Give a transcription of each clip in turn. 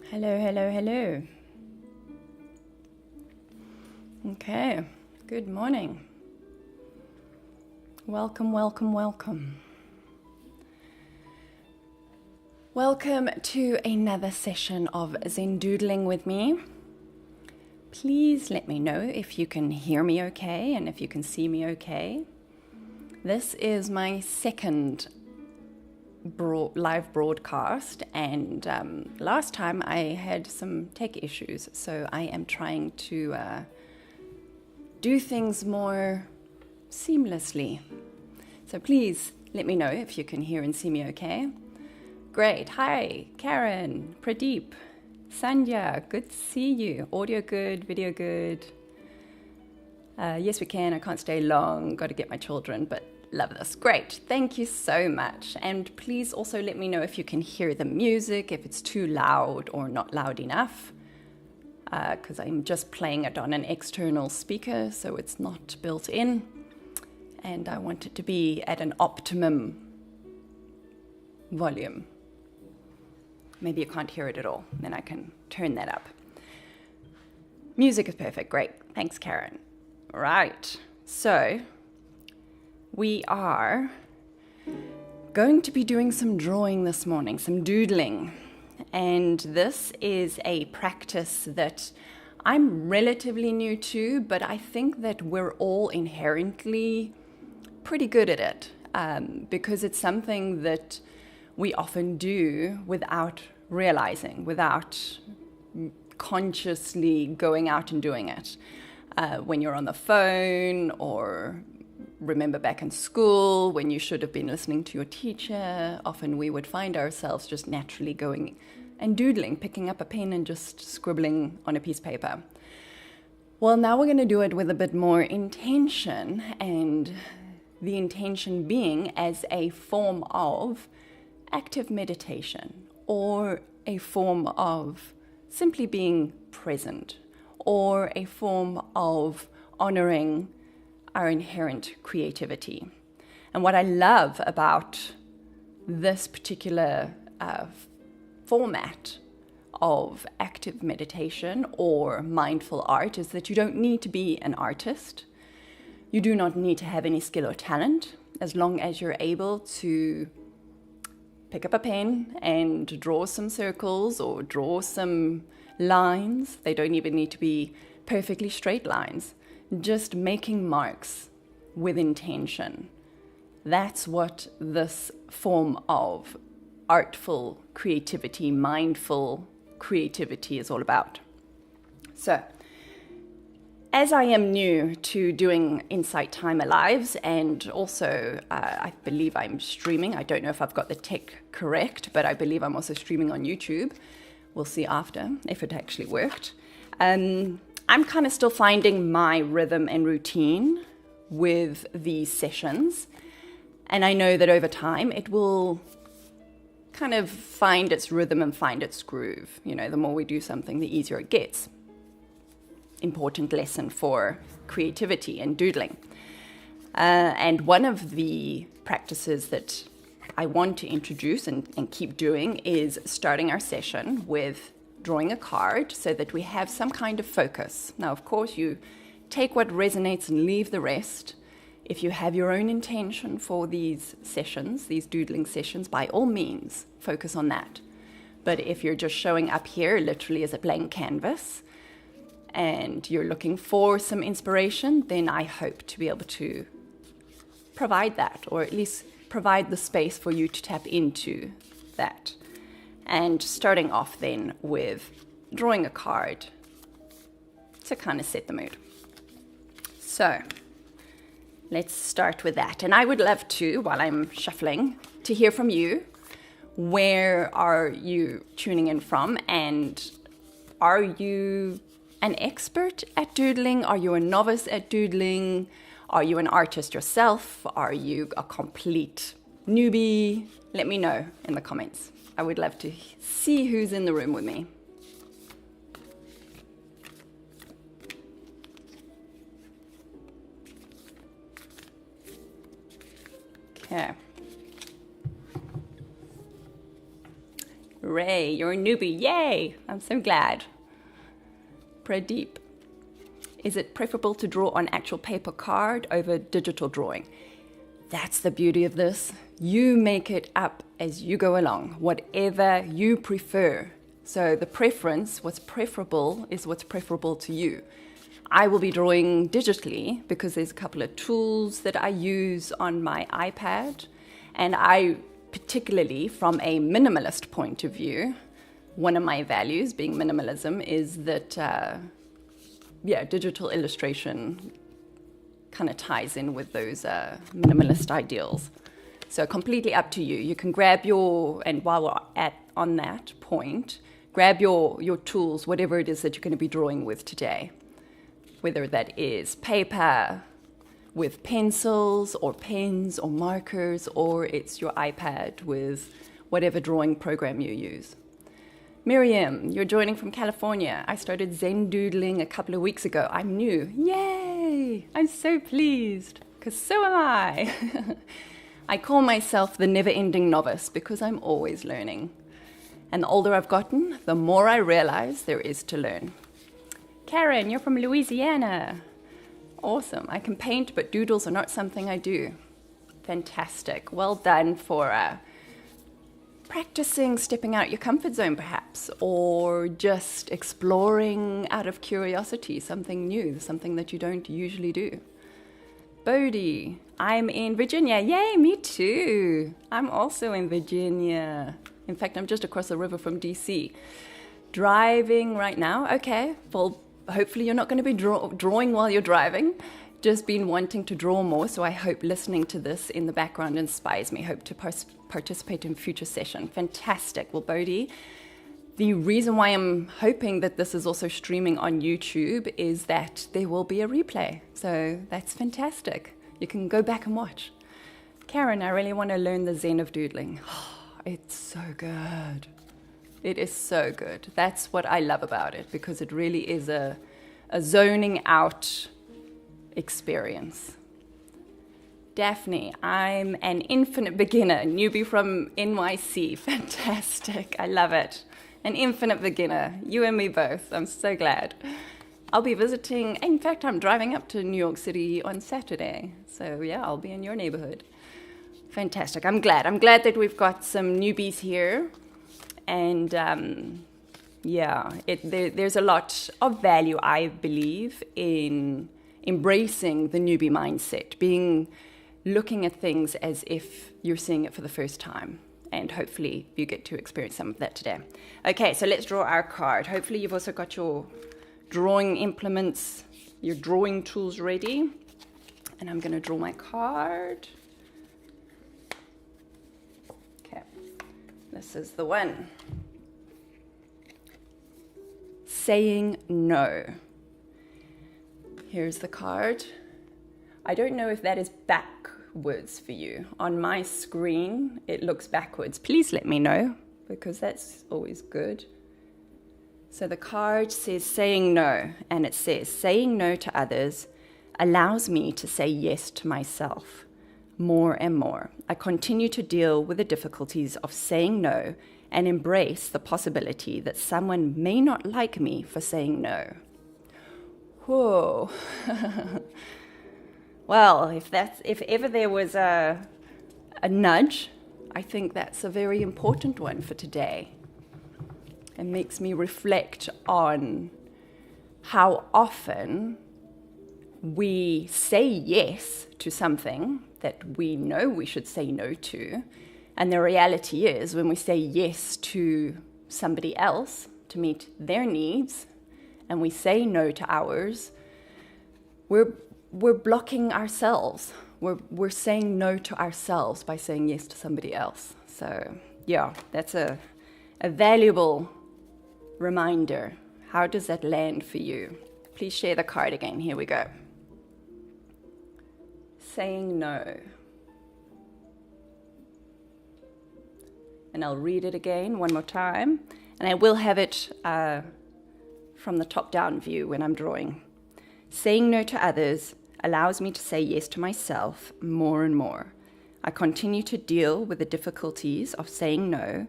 Hello, hello, hello. Okay, good morning. Welcome, welcome, welcome. Welcome to another session of Zen Doodling with me. Please let me know if you can hear me okay and if you can see me okay. This is my second live broadcast, and last time I had some tech issues, so I am trying to do things more seamlessly. So please let me know if you can hear and see me okay. Great. Hi, Karen, Pradeep, Sandhya, good to see you. Audio good, video good. Yes, we can. I can't stay long. Got to get my children, but love this. Great. Thank you so much. And please also let me know if you can hear the music, if it's too loud or not loud enough, because I'm just playing it on an external speaker, so it's not built in. And I want it to be at an optimum volume. Maybe you can't hear it at all. Then I can turn that up. Music is perfect. Great. Thanks, Karen. Right. So we are going to be doing some drawing this morning, some doodling. And this is a practice that I'm relatively new to, but I think that we're all inherently pretty good at it, because it's something that we often do without realizing, without consciously going out and doing it. When you're on the phone, or remember back in school when you should have been listening to your teacher, often we would find ourselves just naturally going and doodling, picking up a pen and just scribbling on a piece of paper. Well, now we're going to do it with a bit more intention, and the intention being as a form of active meditation, or a form of simply being present, or a form of honoring our inherent creativity. And what I love about this particular format of active meditation or mindful art is that you don't need to be an artist. You do not need to have any skill or talent, as long as you're able to pick up a pen and draw some circles or draw some lines. They don't even need to be perfectly straight lines. Just making marks with intention. That's what this form of artful creativity, mindful creativity is all about. So, as I am new to doing Insight Timer Lives, and also I believe I'm streaming, I don't know if I've got the tech correct, but I believe I'm also streaming on YouTube. We'll see after if it actually worked. I'm kind of still finding my rhythm and routine with these sessions. And I know that over time it will kind of find its rhythm and find its groove. You know, the more we do something, the easier it gets. Important lesson for creativity and doodling. And one of the practices that I want to introduce and keep doing is starting our session with drawing a card so that we have some kind of focus. Now, of course, you take what resonates and leave the rest. If you have your own intention for these sessions, these doodling sessions, by all means, focus on that. But if you're just showing up here literally as a blank canvas and you're looking for some inspiration, then I hope to be able to provide that, or at least provide the space for you to tap into that. And starting off then with drawing a card to kind of set the mood. So let's start with that. And I would love to, while I'm shuffling, to hear from you. Where are you tuning in from? And are you an expert at doodling? Are you a novice at doodling? Are you an artist yourself? Are you a complete newbie? Let me know in the comments. I would love to see who's in the room with me. Okay. Ray, you're a newbie. Yay! I'm so glad. Pradeep. Is it preferable to draw on actual paper card over digital drawing? That's the beauty of this. You make it up as you go along, whatever you prefer. So the preference, what's preferable, is what's preferable to you. I will be drawing digitally because there's a couple of tools that I use on my iPad. And I, particularly from a minimalist point of view, one of my values, being minimalism, is that, digital illustration kind of ties in with those minimalist ideals. So completely up to you. You can grab and while we're on that point, grab your tools, whatever it is that you're going to be drawing with today. Whether that is paper with pencils or pens or markers, or it's your iPad with whatever drawing program you use. Miriam, you're joining from California. I started Zen doodling a couple of weeks ago. I'm new. Yay! I'm so pleased, because so am I. I call myself the never-ending novice because I'm always learning. And the older I've gotten, the more I realize there is to learn. Karen, you're from Louisiana. Awesome. I can paint, but doodles are not something I do. Fantastic. Well done for practicing stepping out your comfort zone, perhaps, or just exploring out of curiosity, something new, something that you don't usually do. Bodhi, I'm in Virginia. Yay, me too. I'm also in Virginia. In fact, I'm just across the river from DC. Driving right now. Okay, well, hopefully you're not going to be drawing while you're driving. Just been wanting to draw more, so I hope listening to this in the background inspires me. Hope to participate in future session. Fantastic. Well, Bodhi, the reason why I'm hoping that this is also streaming on YouTube is that there will be a replay. So that's fantastic. You can go back and watch. Karen, I really want to learn the Zen of doodling. It's so good. It is so good. That's what I love about it, because it really is a zoning out experience. Daphne, I'm an infinite beginner, newbie from NYC. Fantastic. I love it. An infinite beginner. You and me both. I'm so glad. I'll be visiting. In fact, I'm driving up to New York City on Saturday. So yeah, I'll be in your neighborhood. Fantastic. I'm glad. I'm glad that we've got some newbies here. And there's a lot of value, I believe, in embracing the newbie mindset, looking at things as if you're seeing it for the first time. And hopefully you get to experience some of that today. Okay, so let's draw our card. Hopefully you've also got your drawing implements, your drawing tools ready. And I'm going to draw my card. Okay, this is the one. Saying no. Here's the card. I don't know if that is backwards for you. On my screen, it looks backwards. Please let me know, because that's always good. So the card says saying no, and it says saying no to others allows me to say yes to myself more and more. I continue to deal with the difficulties of saying no and embrace the possibility that someone may not like me for saying no. Whoa. Well, if ever there was a nudge, I think that's a very important one for today. It makes me reflect on how often we say yes to something that we know we should say no to. And the reality is, when we say yes to somebody else to meet their needs, and we say no to ours, we're blocking ourselves. We're saying no to ourselves by saying yes to somebody else. So yeah, that's a valuable reminder. How does that land for you? Please share the card again. Here we go. Saying no. And I'll read it again one more time. And I will have it from the top-down view when I'm drawing. Saying no to others allows me to say yes to myself more and more. I continue to deal with the difficulties of saying no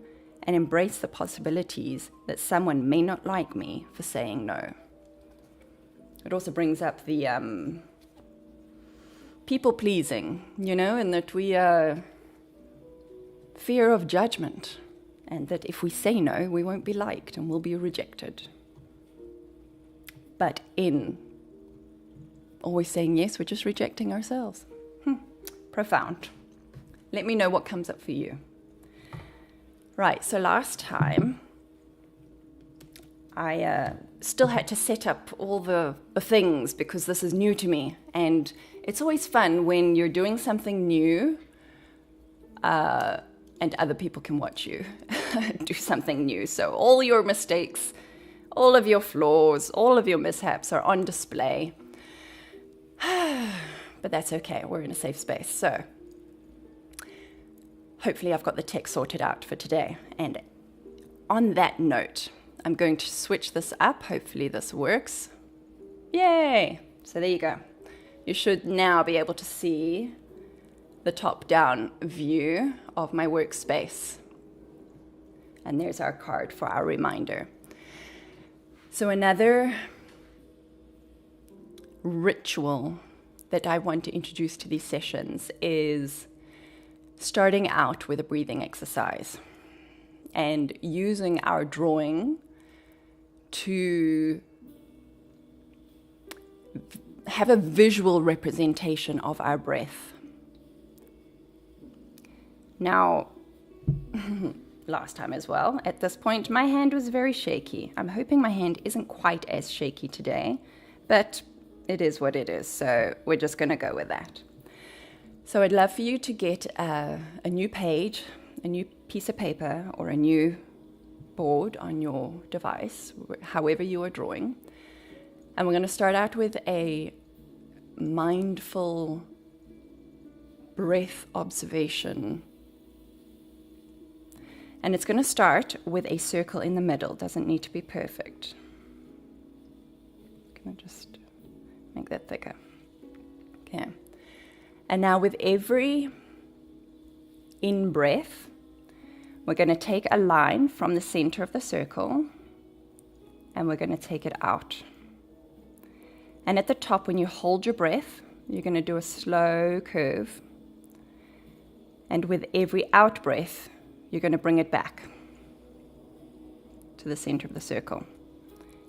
and embrace the possibilities that someone may not like me for saying no. It also brings up the people pleasing, and that we fear of judgment, and that if we say no, we won't be liked and we'll be rejected. But in always saying yes, we're just rejecting ourselves. Profound. Let me know what comes up for you. Right, so last time, I still had to set up all the things because this is new to me. And it's always fun when you're doing something new and other people can watch you do something new. So all your mistakes, all of your flaws, all of your mishaps are on display. But that's okay, we're in a safe space. So hopefully I've got the tech sorted out for today. And on that note, I'm going to switch this up. Hopefully this works. Yay! So there you go. You should now be able to see the top-down view of my workspace. And there's our card for our reminder. So another ritual that I want to introduce to these sessions is starting out with a breathing exercise and using our drawing to have a visual representation of our breath. Now, last time as well, at this point, my hand was very shaky. I'm hoping my hand isn't quite as shaky today, but it is what it is, so we're just going to go with that. So I'd love for you to get a new page, a new piece of paper, or a new board on your device, however you are drawing. And we're going to start out with a mindful breath observation. And it's going to start with a circle in the middle. Doesn't need to be perfect. I'm going to just make that thicker. Okay. And now with every in-breath, we're going to take a line from the center of the circle and we're going to take it out. And at the top, when you hold your breath, you're going to do a slow curve. And with every out-breath, you're going to bring it back to the center of the circle.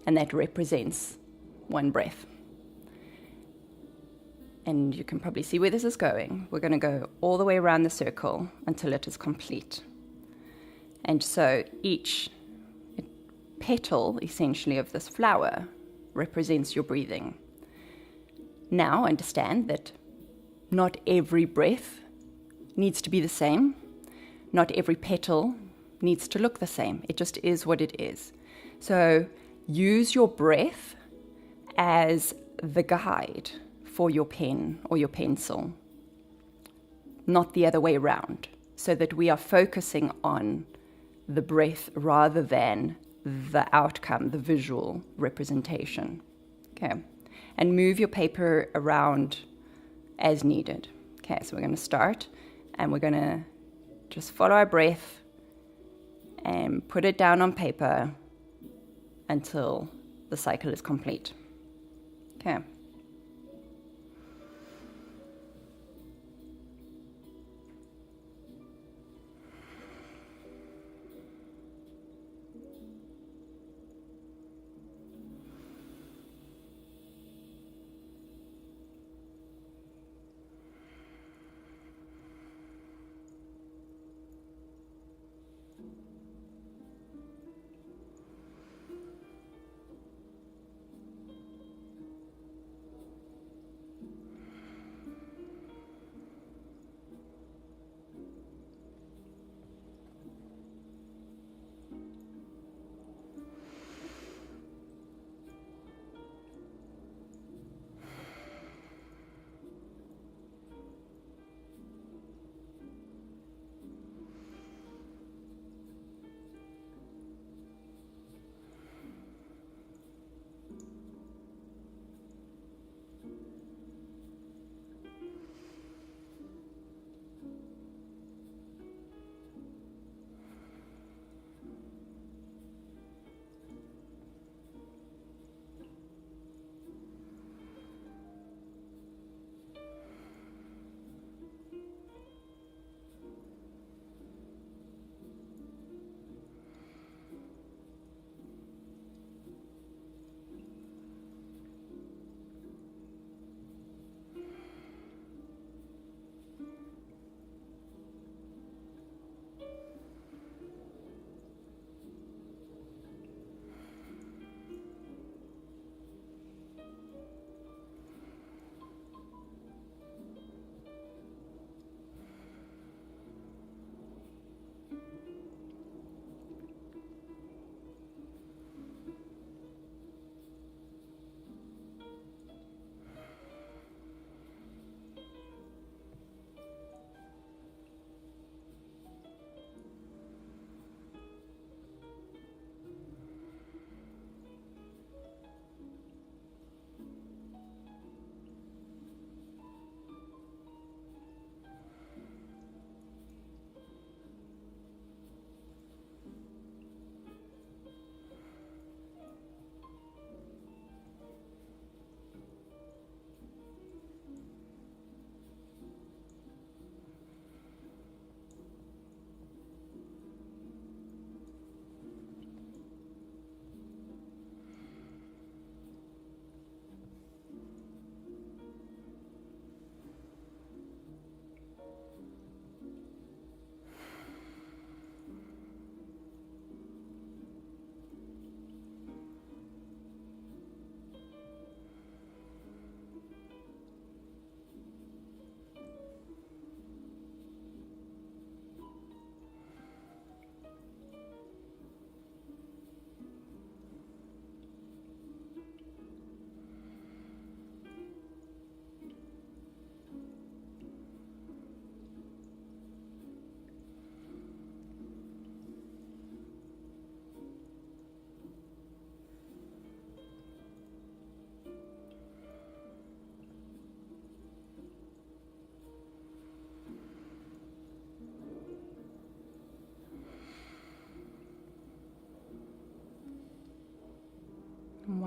And that represents one breath. And you can probably see where this is going. We're going to go all the way around the circle until it is complete. And so each petal, essentially, of this flower represents your breathing. Now understand that not every breath needs to be the same. Not every petal needs to look the same. It just is what it is. So use your breath as the guide for your pen or your pencil, not the other way around, so that we are focusing on the breath rather than the outcome, the visual representation. Okay, and move your paper around as needed. Okay, so we're going to start and we're going to just follow our breath and put it down on paper until the cycle is complete. Okay.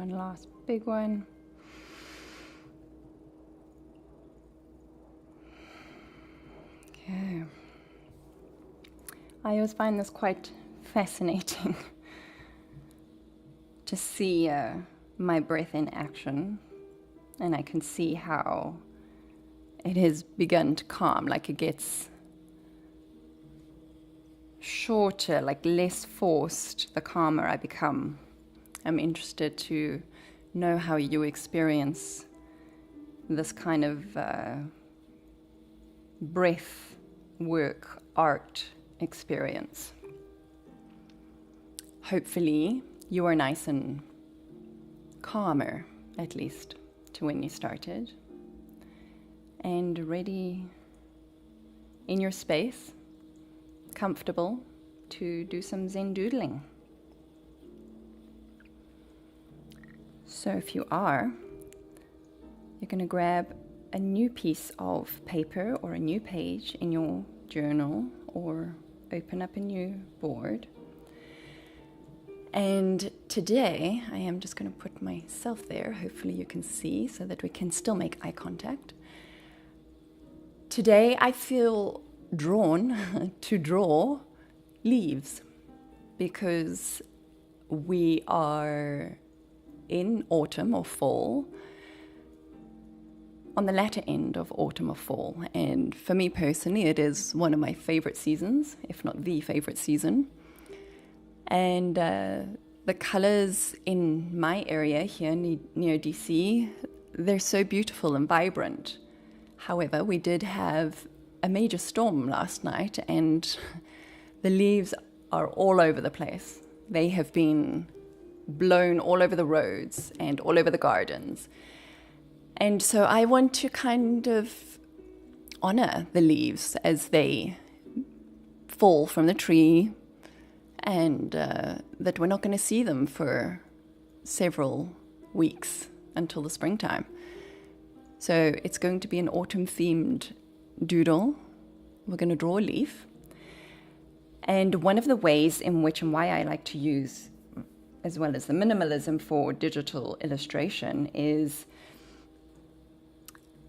one last big one. Okay. I always find this quite fascinating to see my breath in action, and I can see how it has begun to calm, like it gets shorter, like less forced, the calmer I become. I'm interested to know how you experience this kind of breath work, art experience. Hopefully you are nice and calmer, at least, to when you started, and ready in your space, comfortable to do some Zen doodling. So if you are, you're going to grab a new piece of paper or a new page in your journal, or open up a new board. And today I am just going to put myself there. Hopefully you can see so that we can still make eye contact. Today I feel drawn to draw leaves because we are in autumn or fall, on the latter end of autumn or fall. And for me personally, it is one of my favorite seasons, if not the favorite season. And the colors in my area here near DC, they're so beautiful and vibrant. However, we did have a major storm last night, and the leaves are all over the place. They have been blown all over the roads and all over the gardens. And so I want to kind of honor the leaves as they fall from the tree, and that we're not going to see them for several weeks until the springtime. So it's going to be an autumn-themed doodle. We're going to draw a leaf. And one of the ways in which and why I like to use, as well as the minimalism for digital illustration, is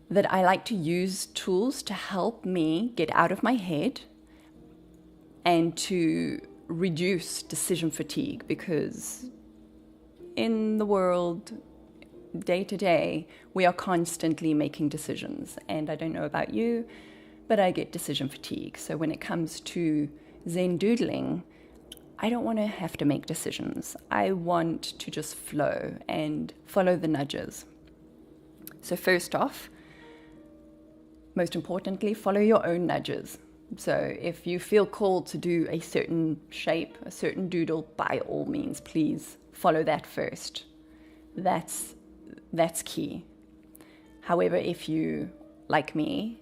that I like to use tools to help me get out of my head and to reduce decision fatigue, because in the world, day to day, we are constantly making decisions. And I don't know about you, but I get decision fatigue. So when it comes to Zen doodling, I don't want to have to make decisions. I want to just flow and follow the nudges. So first off, most importantly, follow your own nudges. So if you feel called to do a certain shape, a certain doodle, by all means, please follow that first. That's key. However, if you, like me,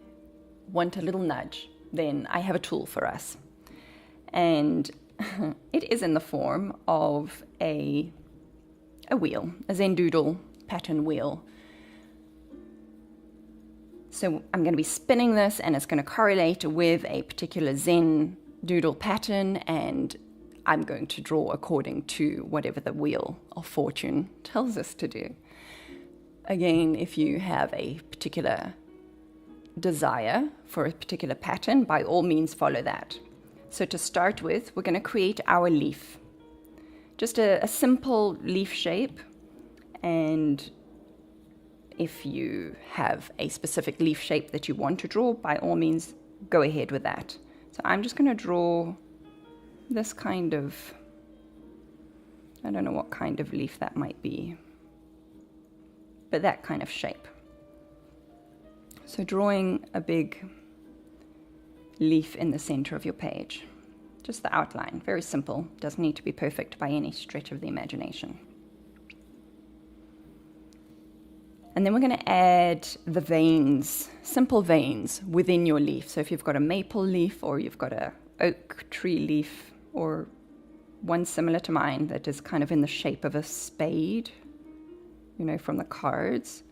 want a little nudge, then I have a tool for us. And it is in the form of a wheel, a Zen Doodle pattern wheel. So I'm going to be spinning this, and it's going to correlate with a particular Zen Doodle pattern, and I'm going to draw according to whatever the wheel of fortune tells us to do. Again, if you have a particular desire for a particular pattern, by all means follow that. So to start with, we're going to create our leaf. Just a simple leaf shape, and if you have a specific leaf shape that you want to draw, by all means, go ahead with that. So I'm just going to draw this kind of, I don't know what kind of leaf that might be, but that kind of shape. So drawing a big leaf in the center of your page. Just the outline, very simple, doesn't need to be perfect by any stretch of the imagination. And then we're going to add the veins, simple veins within your leaf. So if you've got a maple leaf, or you've got a oak tree leaf, or one similar to mine that is kind of in the shape of a spade, from the cards.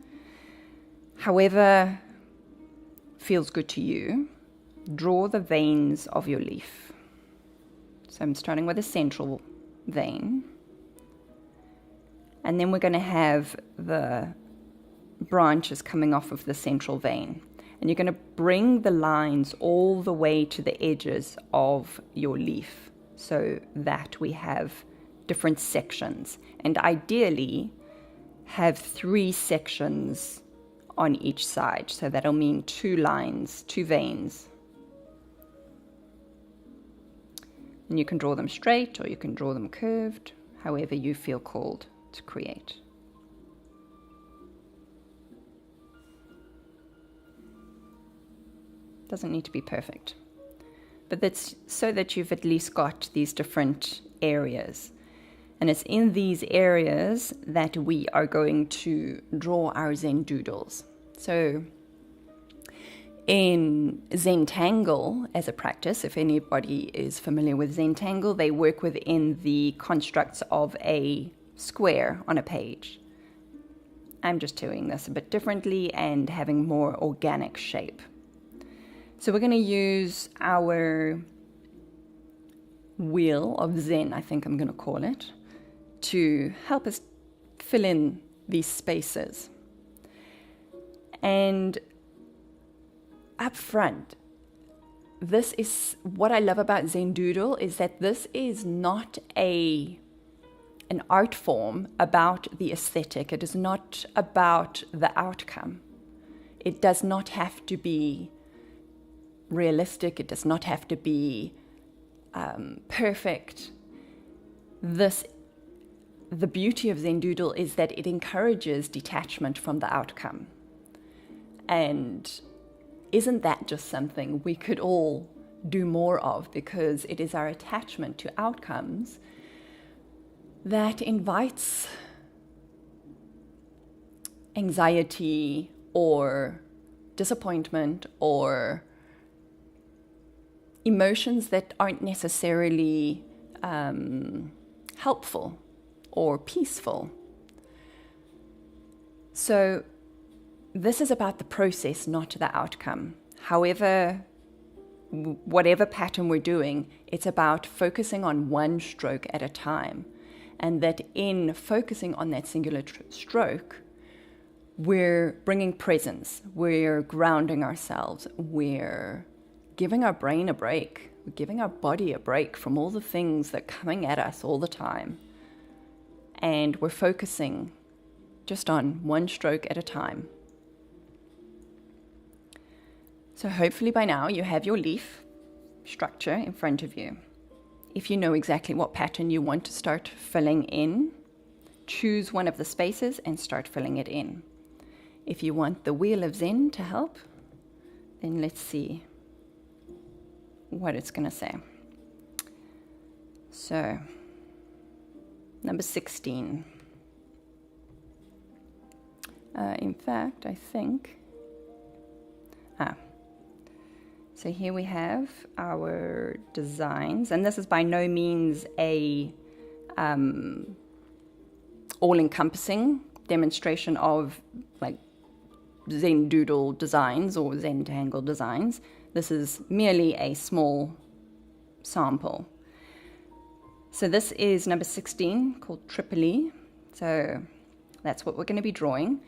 However feels good to you, draw the veins of your leaf. So I'm starting with a central vein. And then we're going to have the branches coming off of the central vein. And you're going to bring the lines all the way to the edges of your leaf so that we have different sections. And ideally, have 3 sections on each side. So that'll mean 2 lines, 2 veins. And you can draw them straight or you can draw them curved, however you feel called to create. Doesn't need to be perfect, but that's so that you've at least got these different areas. And it's in these areas that we are going to draw our Zen doodles. So in Zentangle as a practice, if anybody is familiar with Zentangle, they work within the constructs of a square on a page. I'm just doing this a bit differently and having more organic shape. So we're going to use our wheel of Zen, I think I'm going to call it, to help us fill in these spaces. And up front, this is what I love about Zen Doodle, is that this is not an art form about the aesthetic. It is not about the outcome. It does not have to be realistic. It does not have to be perfect. The beauty of Zen Doodle is that it encourages detachment from the outcome. And isn't that just something we could all do more of? Because it is our attachment to outcomes that invites anxiety or disappointment or emotions that aren't necessarily helpful or peaceful. So this is about the process, not the outcome. However, whatever pattern we're doing, it's about focusing on one stroke at a time. And that in focusing on that singular stroke, we're bringing presence, we're grounding ourselves, we're giving our brain a break, we're giving our body a break from all the things that are coming at us all the time. And we're focusing just on one stroke at a time. So hopefully by now you have your leaf structure in front of you. If you know exactly what pattern you want to start filling in, choose one of the spaces and start filling it in. If you want the Wheel of Zen to help, then let's see what it's going to say. So, number 16. In fact, I think... So here we have our designs, and this is by no means a all-encompassing demonstration of like Zen Doodle designs or Zentangle designs. This is merely a small sample. So this is number 16, called Tripoli. So that's what we're going to be drawing.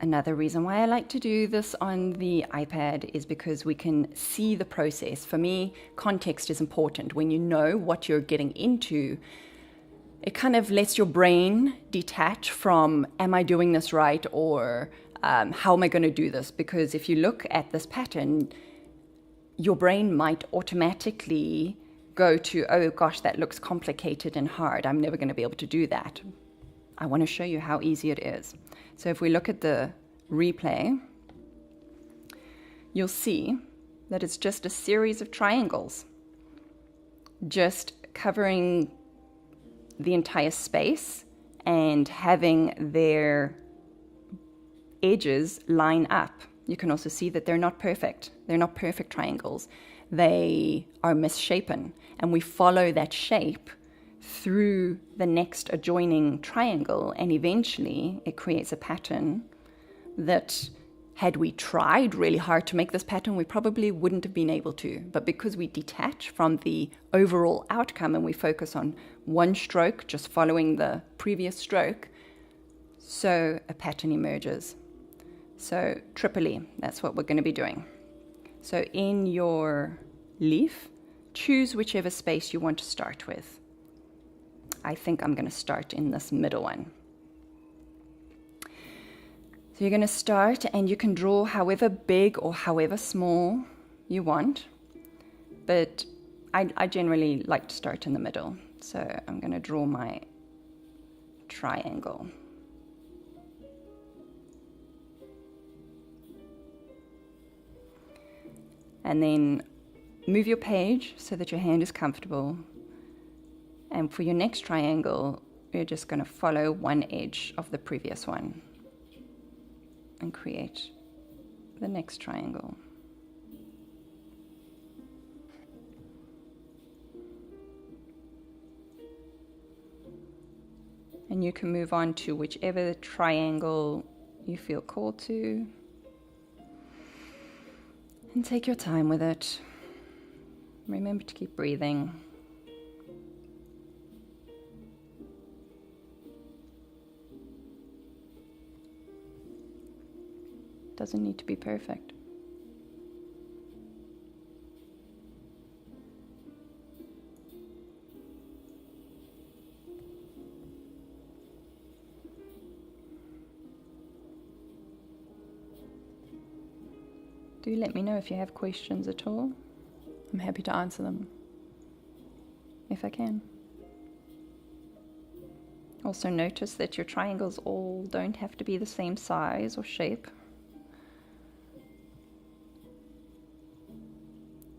Another reason why I like to do this on the iPad is because we can see the process. For me, context is important. When you know what you're getting into, it kind of lets your brain detach from, am I doing this right? Or how am I going to do this? Because if you look at this pattern, your brain might automatically go to, oh gosh, that looks complicated and hard. I'm never going to be able to do that. I want to show you how easy it is. So if we look at the replay, you'll see that it's just a series of triangles, just covering the entire space and having their edges line up. You can also see that they're not perfect. They're not perfect triangles. They are misshapen, and we follow that shape through the next adjoining triangle, and eventually it creates a pattern that, had we tried really hard to make this pattern, we probably wouldn't have been able to. But because we detach from the overall outcome and we focus on one stroke, just following the previous stroke, So a pattern emerges. So triply, that's what we're going to be doing. So in your leaf, choose whichever space you want to start with. I think I'm going to start in this middle one. So you're going to start, and you can draw however big or however small you want, but I generally like to start in the middle. So I'm going to draw my triangle. And then move your page so that your hand is comfortable. And for your next triangle, you're just going to follow one edge of the previous one and create the next triangle. And you can move on to whichever triangle you feel called to. And take your time with it. Remember to keep breathing. Doesn't need to be perfect. Do let me know if you have questions at all. I'm happy to answer them, if I can. Also notice that your triangles all don't have to be the same size or shape.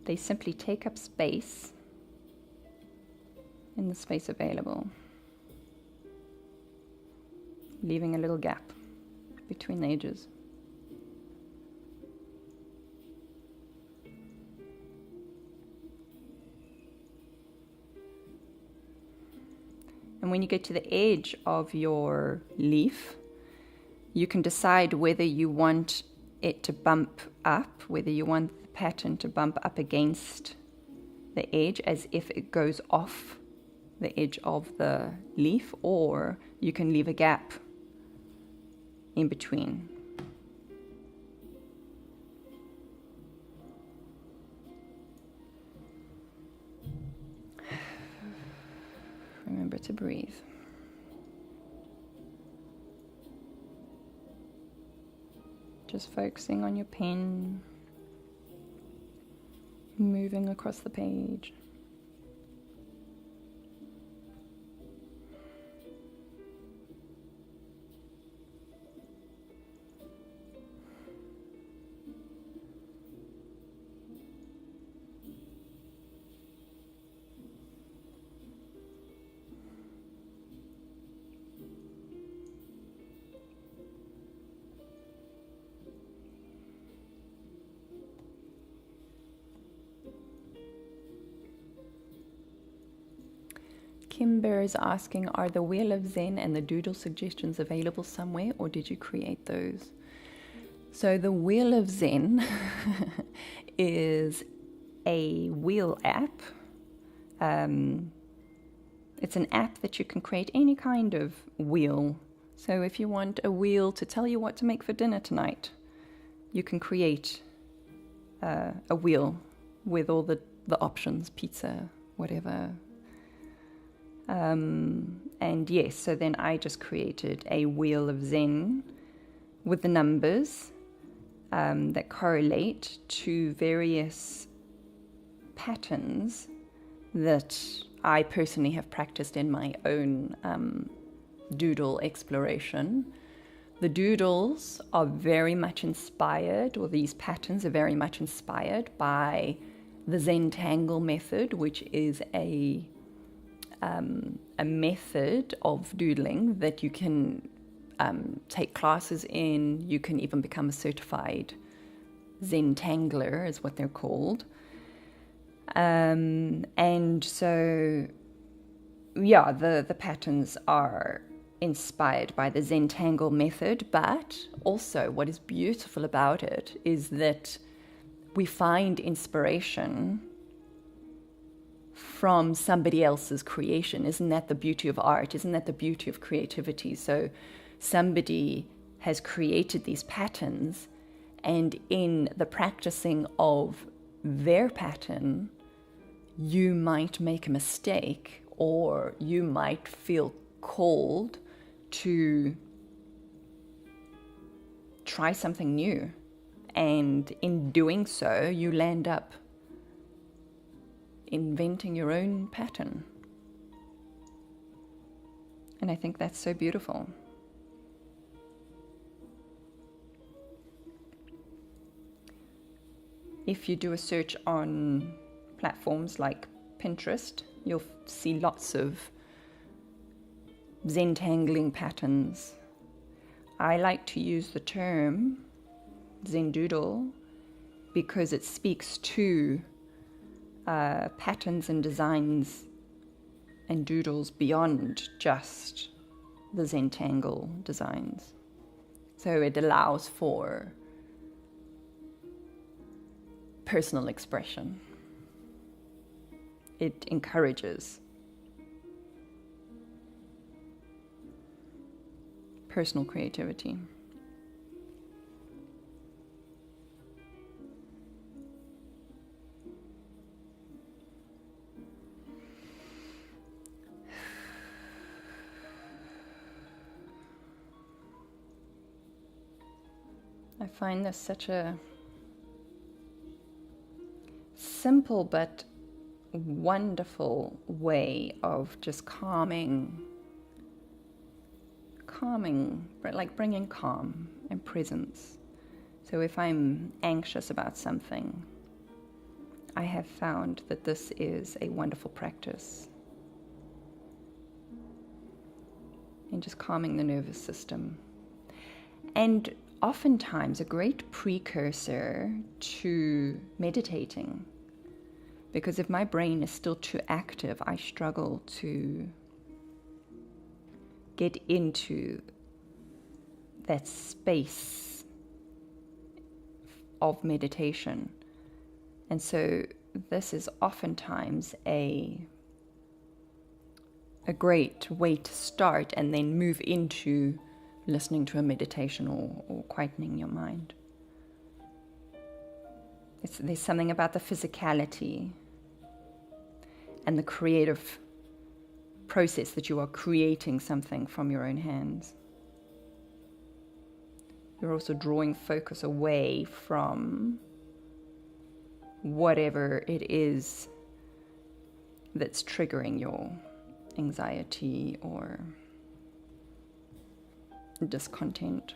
They simply take up space in the space available, leaving a little gap between the edges. And when you get to the edge of your leaf, you can decide whether you want it to bump up, whether you want the pattern to bump up against the edge as if it goes off the edge of the leaf, or you can leave a gap in between. Remember to breathe. Just focusing on your pen, moving across the page. Kimber is asking, are the Wheel of Zen and the Doodle suggestions available somewhere, or did you create those? So the Wheel of Zen is a wheel app. It's an app that you can create any kind of wheel. So if you want a wheel to tell you what to make for dinner tonight, you can create a wheel with all the options, pizza, whatever. And yes, so then I just created a Wheel of Zen with the numbers that correlate to various patterns that I personally have practiced in my own doodle exploration. The doodles are very much inspired, or these patterns are very much inspired by the Zen Tangle method, which is a method of doodling that you can take classes in. You can even become a certified Zen Tangler, is what they're called. And so, yeah, the patterns are inspired by the Zen Tangle method, but also what is beautiful about it is that we find inspiration from somebody else's creation. Isn't that the beauty of art? Isn't that the beauty of creativity? So somebody has created these patterns, and in the practicing of their pattern, you might make a mistake, or you might feel called to try something new. And in doing so, you land up inventing your own pattern. And I think that's so beautiful. If you do a search on platforms like Pinterest, you'll see lots of Zentangling patterns. I like to use the term Zen Doodle because it speaks to patterns and designs and doodles beyond just the Zentangle designs. So it allows for personal expression. It encourages personal creativity. I find this such a simple but wonderful way of just calming, like bringing calm and presence. So if I'm anxious about something, I have found that this is a wonderful practice in just calming the nervous system. And oftentimes a great precursor to meditating, because if my brain is still too active, I struggle to get into that space of meditation. And so this is oftentimes a great way to start and then move into listening to a meditation or quietening your mind. There's something about the physicality and the creative process that you are creating something from your own hands. You're also drawing focus away from whatever it is that's triggering your anxiety or discontent.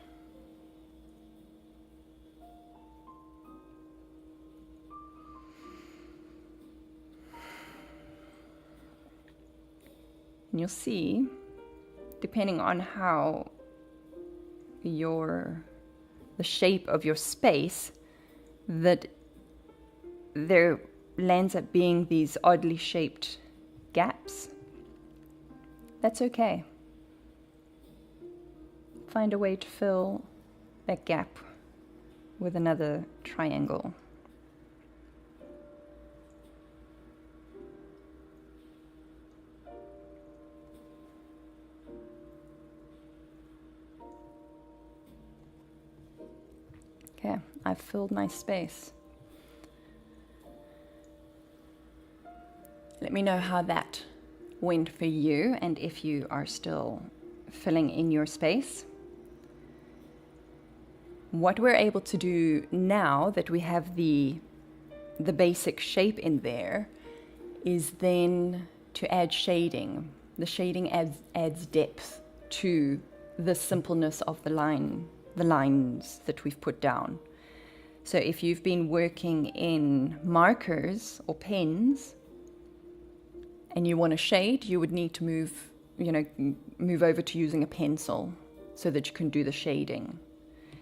And you'll see, depending on how the shape of your space, that there lands up being these oddly shaped gaps. That's okay. Find a way to fill that gap with another triangle. Okay, I've filled my space. Let me know how that went for you, and if you are still filling in your space. What we're able to do now that we have the basic shape in there is then to add shading. The shading adds depth to the simpleness of the lines that we've put down. So if you've been working in markers or pens and you want to shade, you would need to move over to using a pencil so that you can do the shading.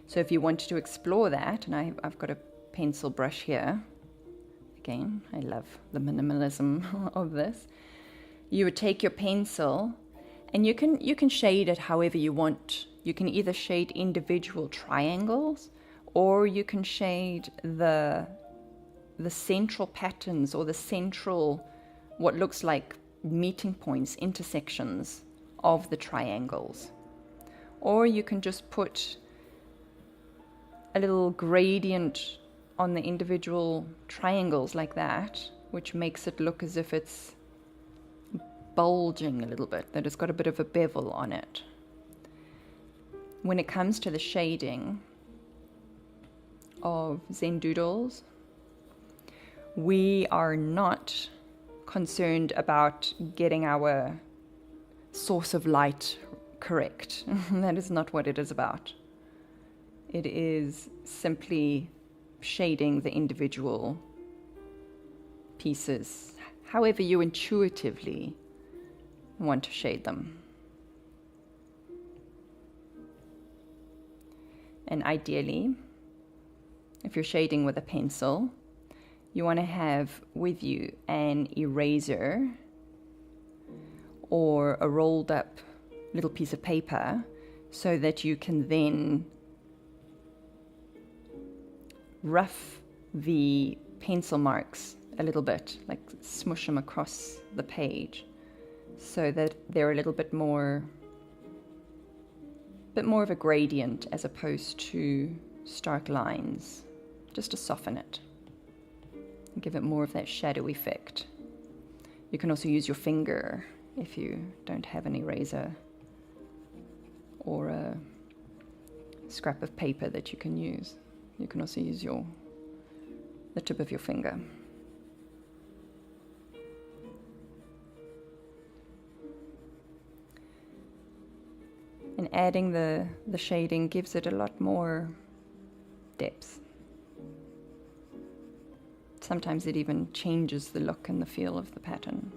So if you wanted to explore that, and I've got a pencil brush here, again, I love the minimalism of this, you would take your pencil and you can shade it however you want. You can either shade individual triangles, or you can shade the central patterns, or the central, what looks like meeting points, intersections of the triangles. Or you can just put a little gradient on the individual triangles like that, which makes it look as if it's bulging a little bit, that it's got a bit of a bevel on it. When it comes to the shading of Zen Doodles, we are not concerned about getting our source of light correct. That is not what it is about. It is simply shading the individual pieces however you intuitively want to shade them. And ideally, if you're shading with a pencil, you want to have with you an eraser or a rolled up little piece of paper so that you can then rough the pencil marks a little bit, like smush them across the page so that they're a little bit more of a gradient as opposed to stark lines, just to soften it and give it more of that shadow effect. You can also use your finger if you don't have an eraser or a scrap of paper that you can use. You can also use the tip of your finger. And adding the shading gives it a lot more depth. Sometimes it even changes the look and the feel of the pattern.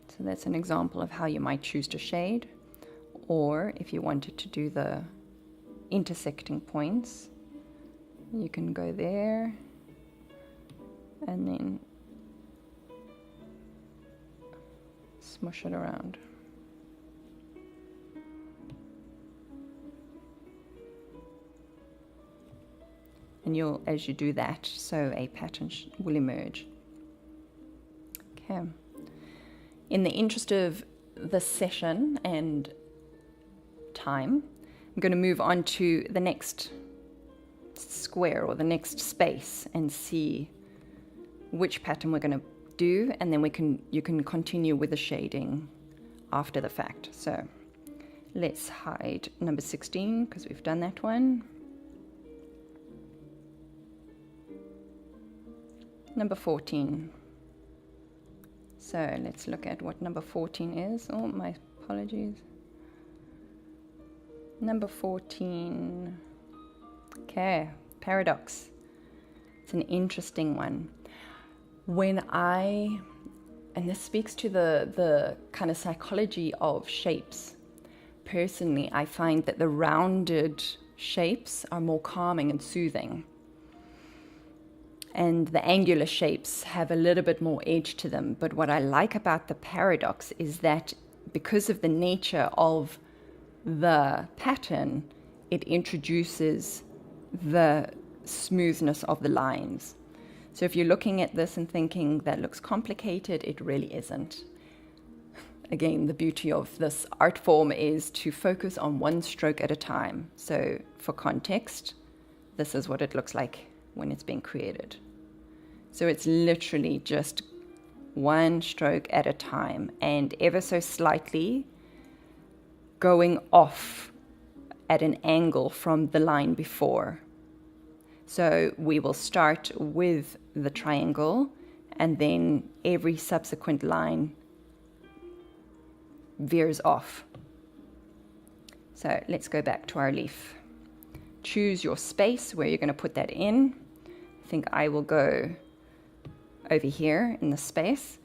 So that's an example of how you might choose to shade. Or if you wanted to do the intersecting points, you can go there and then smush it around. And as you do that, so a pattern will emerge. Okay. In the interest of this session and time, I'm going to move on to the next square or the next space and see which pattern we're going to do, and then you can continue with the shading after the fact. So let's hide number 16 because we've done that one. Number 14. So let's look at what number 14 is. Oh, my apologies. Number 14. Okay, paradox. It's an interesting one. And this speaks to the kind of psychology of shapes. Personally, I find that the rounded shapes are more calming and soothing. And the angular shapes have a little bit more edge to them. But what I like about the paradox is that because of the nature of the pattern, it introduces the smoothness of the lines. So if you're looking at this and thinking that looks complicated, it really isn't. Again, the beauty of this art form is to focus on one stroke at a time. So for context, this is what it looks like when it's being created. So it's literally just one stroke at a time and ever so slightly going off at an angle from the line before. So we will start with the triangle and then every subsequent line veers off. So let's go back to our leaf. Choose your space where you're going to put that in. I think I will go over here in the space.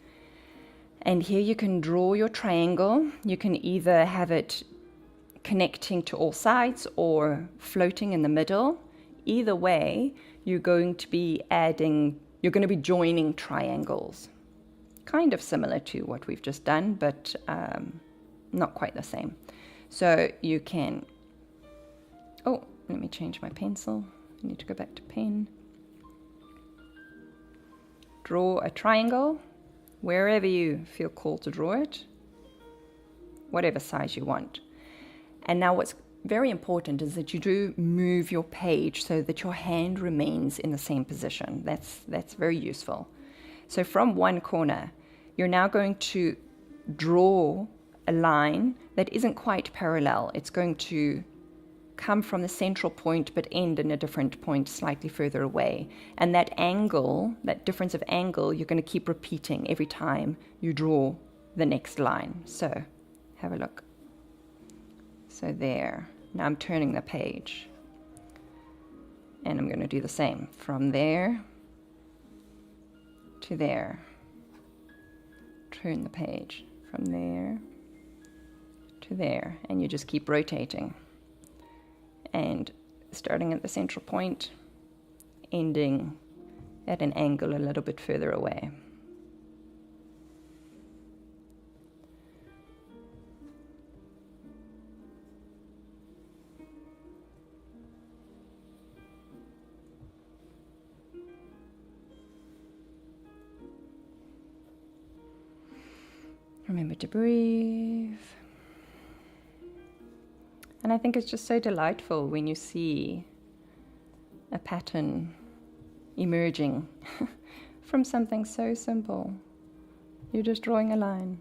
And here you can draw your triangle. You can either have it connecting to all sides or floating in the middle. Either way, you're going to be joining triangles. Kind of similar to what we've just done, but not quite the same. So you can Oh, let me change my pencil. I need to go back to pen. Draw a triangle wherever you feel called to draw it, whatever size you want. And now what's very important is that you do move your page so that your hand remains in the same position. That's very useful. So from one corner, you're now going to draw a line that isn't quite parallel. It's going to come from the central point but end in a different point slightly further away. And that angle, that difference of angle, you're going to keep repeating every time you draw the next line. So have a look. So there. Now I'm turning the page. And I'm going to do the same from there to there. Turn the page from there to there. And you just keep rotating. And starting at the central point, ending at an angle a little bit further away. Remember to breathe. And I think it's just so delightful when you see a pattern emerging from something so simple. You're just drawing a line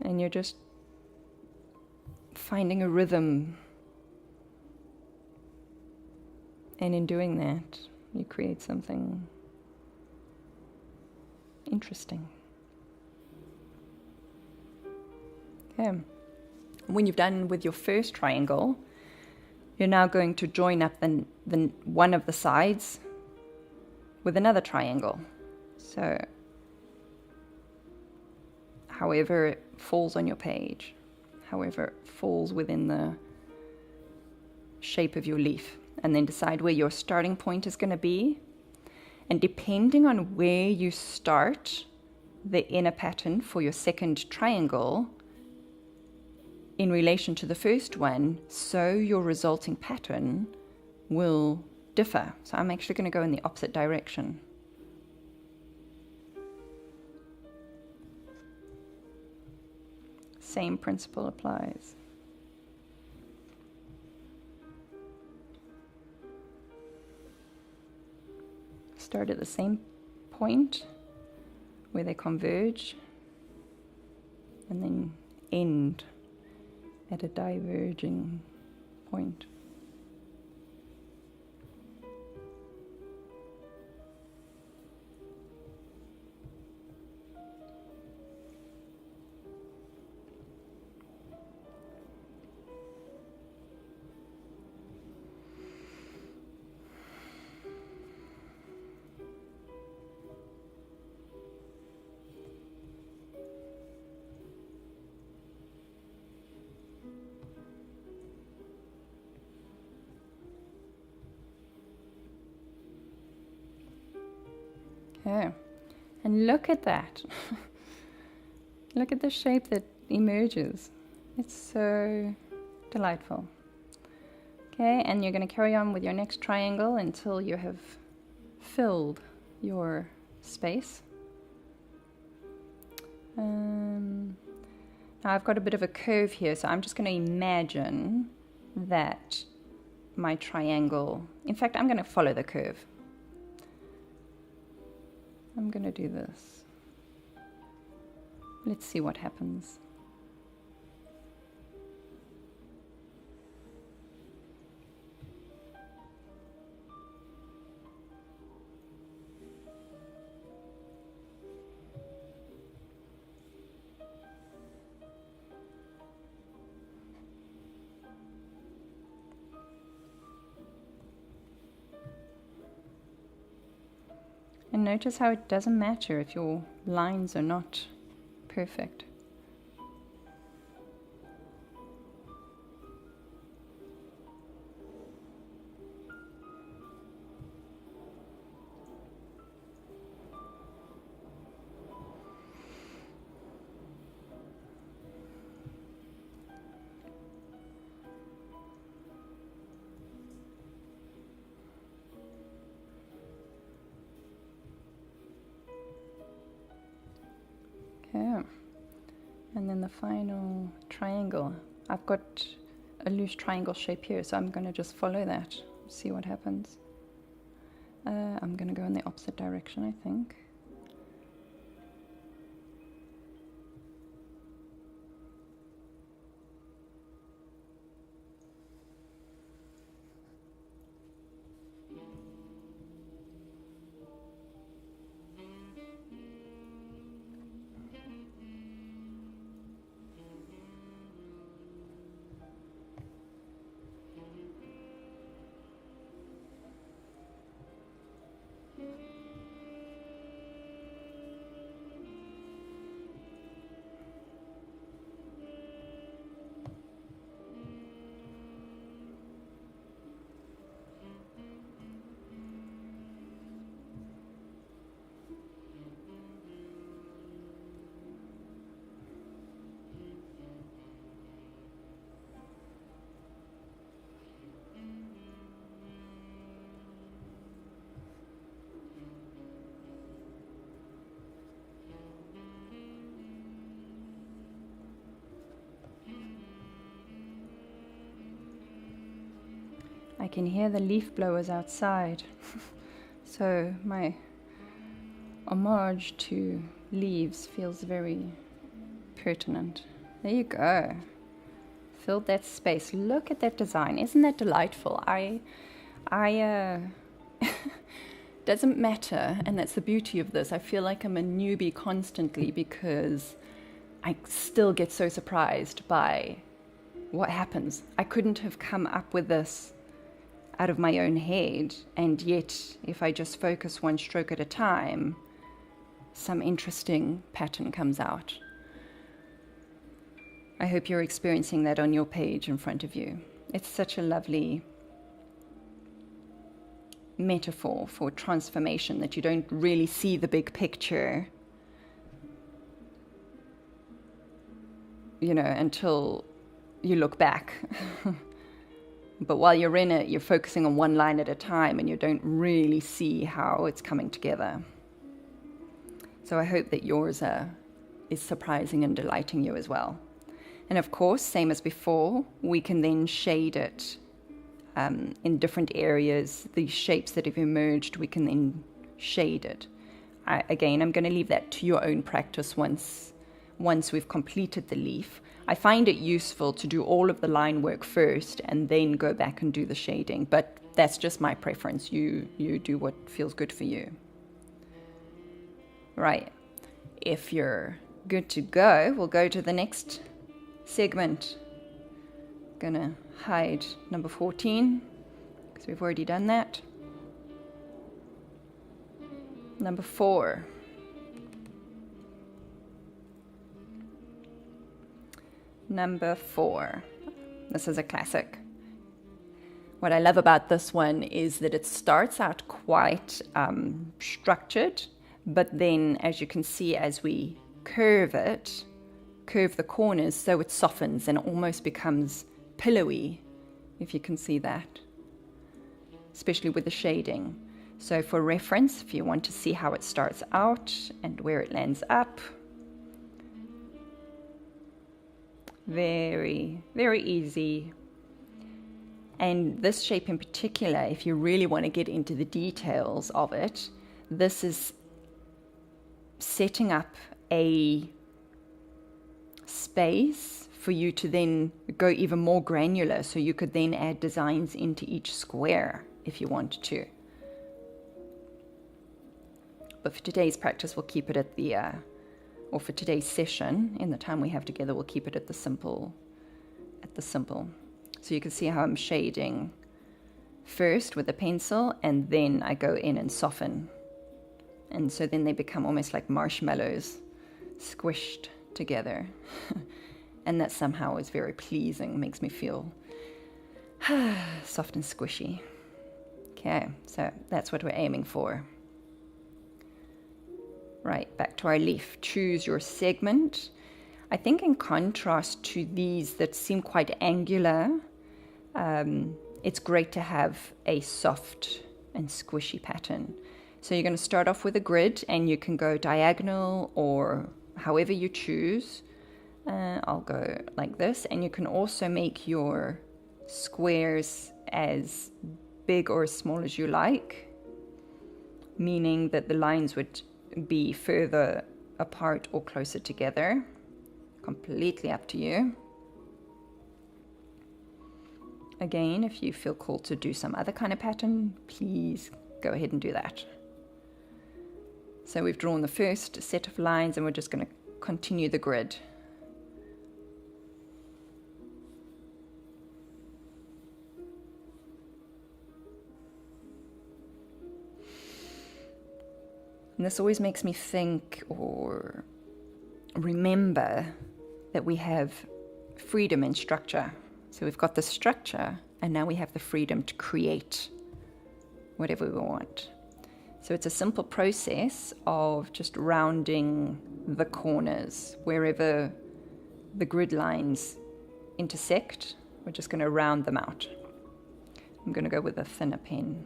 and you're just finding a rhythm. And in doing that, you create something interesting. Okay. When you've done with your first triangle, you're now going to join up the one of the sides with another triangle. So however it falls on your page, however it falls within the shape of your leaf, and then decide where your starting point is going to be. And depending on where you start the inner pattern for your second triangle, in relation to the first one, so your resulting pattern will differ. So I'm actually going to go in the opposite direction. Same principle applies. Start at the same point where they converge, and then end at a diverging point. Okay, and look at that. Look at the shape that emerges. It's so delightful. Okay, and you're going to carry on with your next triangle until you have filled your space. Now I've got a bit of a curve here, so I'm just going to imagine that my triangle, in fact, I'm going to follow the curve. I'm going to do this. Let's see what happens. And notice how it doesn't matter if your lines are not perfect. Okay. And then the final triangle. I've got a loose triangle shape here, so I'm going to just follow that, see what happens. I'm going to go in the opposite direction, I think. I can hear the leaf blowers outside. So my homage to leaves feels very pertinent. There you go. Filled that space. Look at that design. Isn't that delightful? Doesn't matter, and that's the beauty of this. I feel like I'm a newbie constantly because I still get so surprised by what happens. I couldn't have come up with this out of my own head, and yet if I just focus one stroke at a time, some interesting pattern comes out. I hope you're experiencing that on your page in front of you. It's such a lovely metaphor for transformation, that you don't really see the big picture, until you look back. But while you're in it, you're focusing on one line at a time, and you don't really see how it's coming together. So I hope that yours is surprising and delighting you as well. And of course, same as before, we can then shade it in different areas. The shapes that have emerged, we can then shade it. Again, I'm going to leave that to your own practice once we've completed the leaf. I find it useful to do all of the line work first and then go back and do the shading, but that's just my preference. You do what feels good for you. Right. If you're good to go, we'll go to the next segment. Gonna hide number 14 because we've already done that. Number 4. Number 4. This is a classic. What I love about this one is that it starts out quite structured, but then, as you can see, as we curve the corners, so it softens and almost becomes pillowy, if you can see that, especially with the shading. So for reference, if you want to see how it starts out and where it lands up, very, very easy. And this shape in particular, if you really want to get into the details of it, this is setting up a space for you to then go even more granular, so you could then add designs into each square if you wanted to. But for today's practice, we'll keep it at the or for today's session, in the time we have together, we'll keep it at the simple. So you can see how I'm shading first with a pencil, and then I go in and soften. And so then they become almost like marshmallows squished together. And that somehow is very pleasing, makes me feel soft and squishy. Okay, so that's what we're aiming for. Right, back to our leaf. Choose your segment. I think in contrast to these that seem quite angular, it's great to have a soft and squishy pattern. So you're going to start off with a grid, and you can go diagonal or however you choose. I'll go like this, and you can also make your squares as big or as small as you like, meaning that the lines would be further apart or closer together. Completely up to you. Again, if you feel called to do some other kind of pattern, please go ahead and do that. So we've drawn the first set of lines, and we're just going to continue the grid. And this always makes me think or remember that we have freedom in structure. So we've got the structure, and now we have the freedom to create whatever we want. So it's a simple process of just rounding the corners. Wherever the grid lines intersect, we're just going to round them out. I'm going to go with a thinner pen.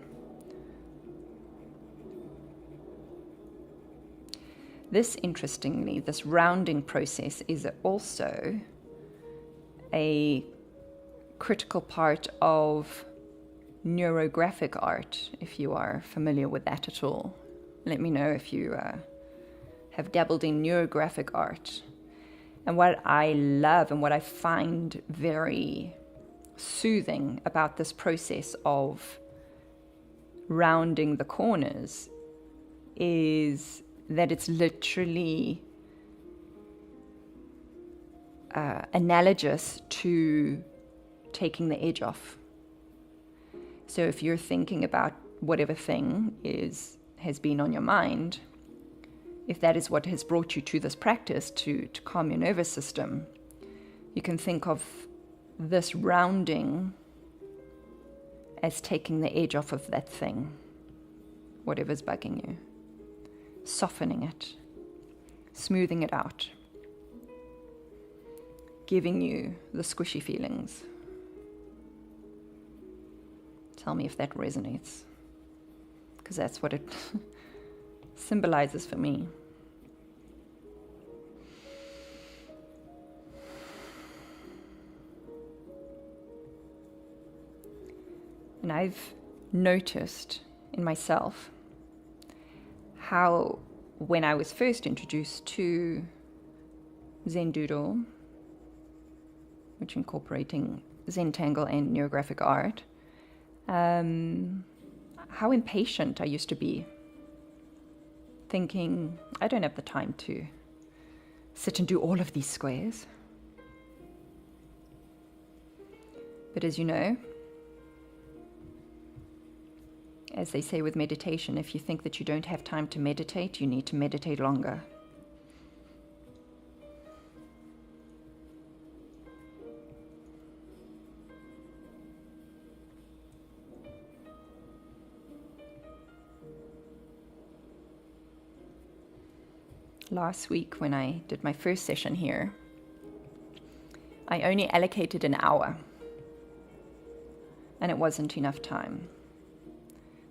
This, interestingly, this rounding process is also a critical part of neurographic art, if you are familiar with that at all. Let me know if you have dabbled in neurographic art. And what I love and what I find very soothing about this process of rounding the corners is that it's literally analogous to taking the edge off. So if you're thinking about whatever thing has been on your mind, if that is what has brought you to this practice to calm your nervous system, you can think of this rounding as taking the edge off of that thing, whatever's bugging you, softening it, smoothing it out, giving you the squishy feelings. Tell me if that resonates, because that's what it symbolizes for me. And I've noticed in myself how, when I was first introduced to Zen Doodle, which incorporating Zentangle and neurographic art, how impatient I used to be, thinking, I don't have the time to sit and do all of these squares. But as you know, as they say with meditation, if you think that you don't have time to meditate, you need to meditate longer. Last week, when I did my first session here, I only allocated an hour, and it wasn't enough time.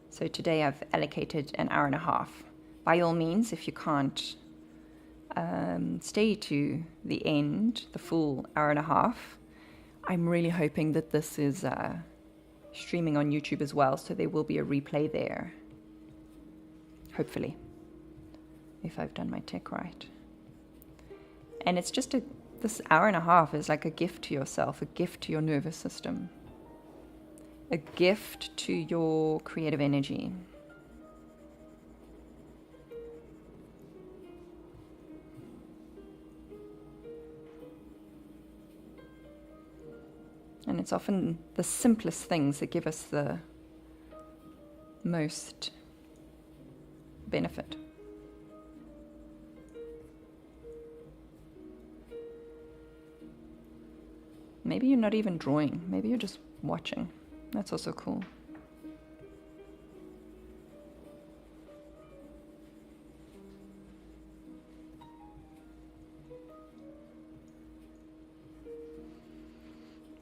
So today I've allocated an hour and a half. By all means, if you can't stay to the end, the full hour and a half, I'm really hoping that this is streaming on YouTube as well, so there will be a replay there, hopefully, if I've done my tech right. And it's just this hour and a half is like a gift to yourself, a gift to your nervous system, a gift to your creative energy. And it's often the simplest things that give us the most benefit. Maybe you're not even drawing. Maybe you're just watching. That's also cool.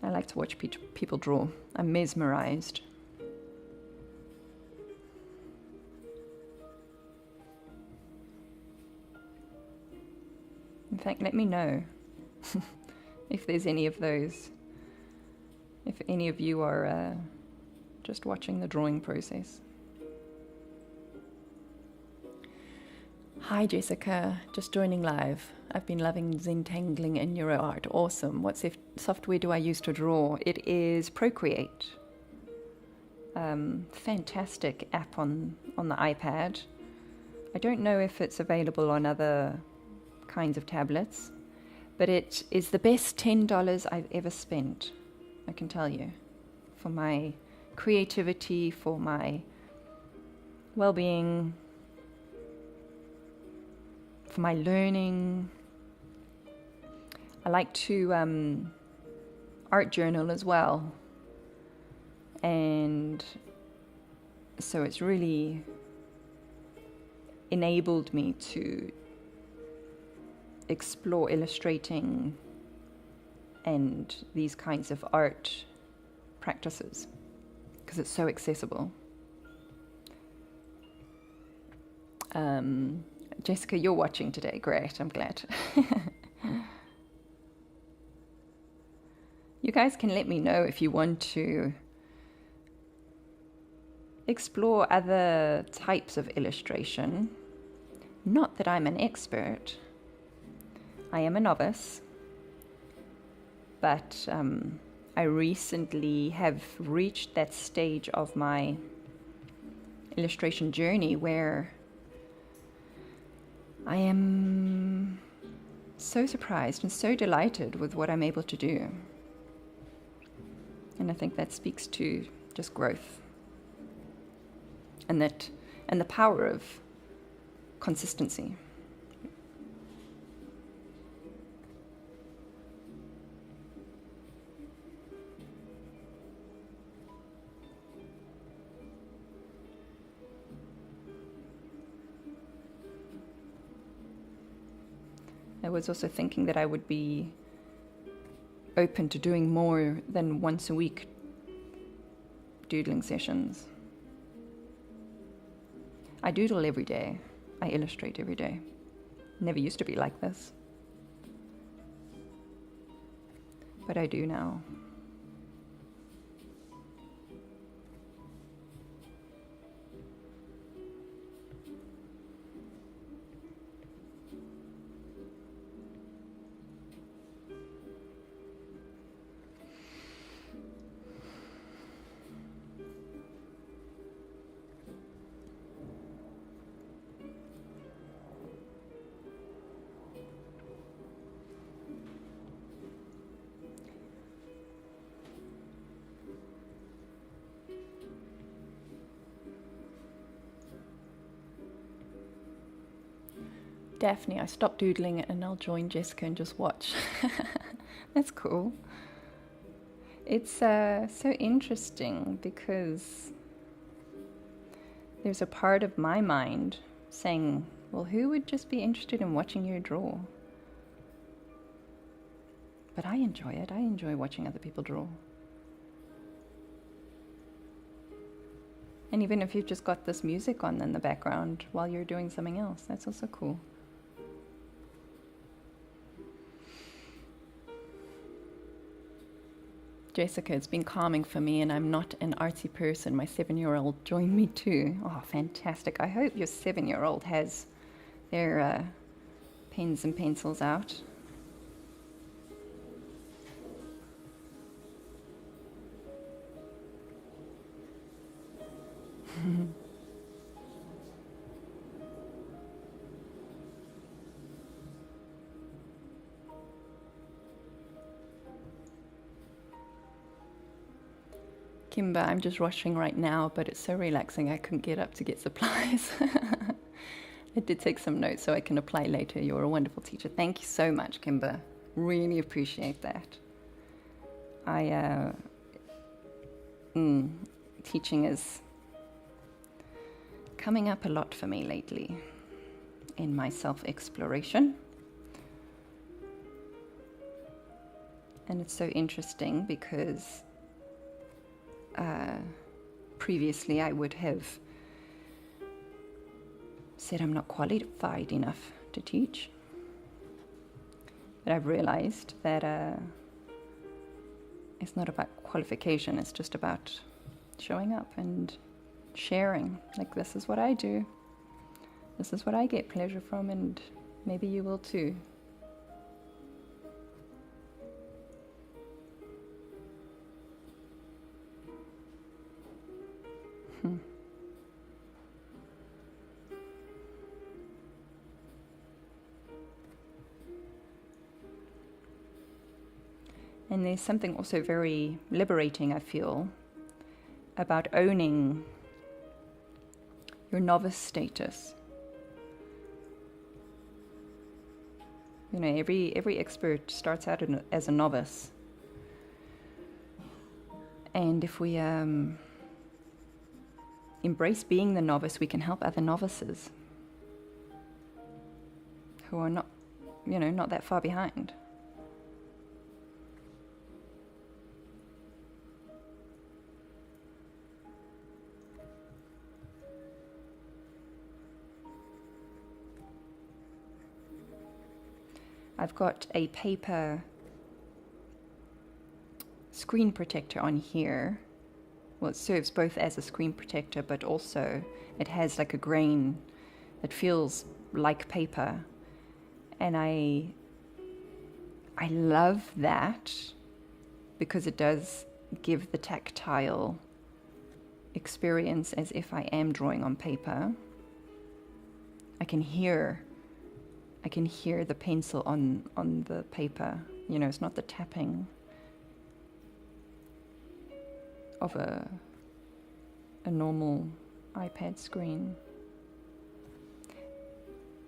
I like to watch people draw. I'm mesmerized. fact, let me know if there's any of those, if any of you are just watching the drawing process. Hi Jessica, just joining live. I've been loving Zentangling in your art. Awesome. What software do I use to draw? It is Procreate. Fantastic app on the iPad. I don't know if it's available on other kinds of tablets, but it is the best $10 I've ever spent, I can tell you, for my creativity, for my well-being, for my learning. I like to art journal as well, and so it's really enabled me to explore illustrating and these kinds of art practices because it's so accessible. Jessica, you're watching today. Great, I'm glad. You guys can let me know if you want to explore other types of illustration. Not that I'm an expert. I am a novice. But I recently have reached that stage of my illustration journey where I am so surprised and so delighted with what I'm able to do. And I think that speaks to just growth and the power of consistency. I was also thinking that I would be open to doing more than once a week doodling sessions. I doodle every day. I illustrate every day. Never used to be like this. But I do now. Daphne, I stopped doodling and I'll join Jessica and just watch. That's cool. It's so interesting because there's a part of my mind saying, well, who would just be interested in watching you draw? But I enjoy it. I enjoy watching other people draw. And even if you've just got this music on in the background while you're doing something else, that's also cool. Jessica, it's been calming for me, and I'm not an artsy person. My 7-year-old joined me too. Oh, fantastic. I hope your 7-year-old has their pens and pencils out. Kimber, I'm just rushing right now, but it's so relaxing I couldn't get up to get supplies. I did take some notes so I can apply later. You're a wonderful teacher. Thank you so much, Kimber. Really appreciate that. Teaching is coming up a lot for me lately in my self-exploration. And it's so interesting because previously I would have said I'm not qualified enough to teach. But I've realized that it's not about qualification, it's just about showing up and sharing. Like, this is what I do. This is what I get pleasure from, and maybe you will too. And there's something also very liberating, I feel, about owning your novice status. You know, every expert starts out as a novice. And if we embrace being the novice, we can help other novices who are not, not that far behind. I've got a paper screen protector on here. Well, it serves both as a screen protector, but also it has like a grain that feels like paper. And I love that because it does give the tactile experience as if I am drawing on paper. I can hear the pencil on the paper. It's not the tapping of a normal iPad screen.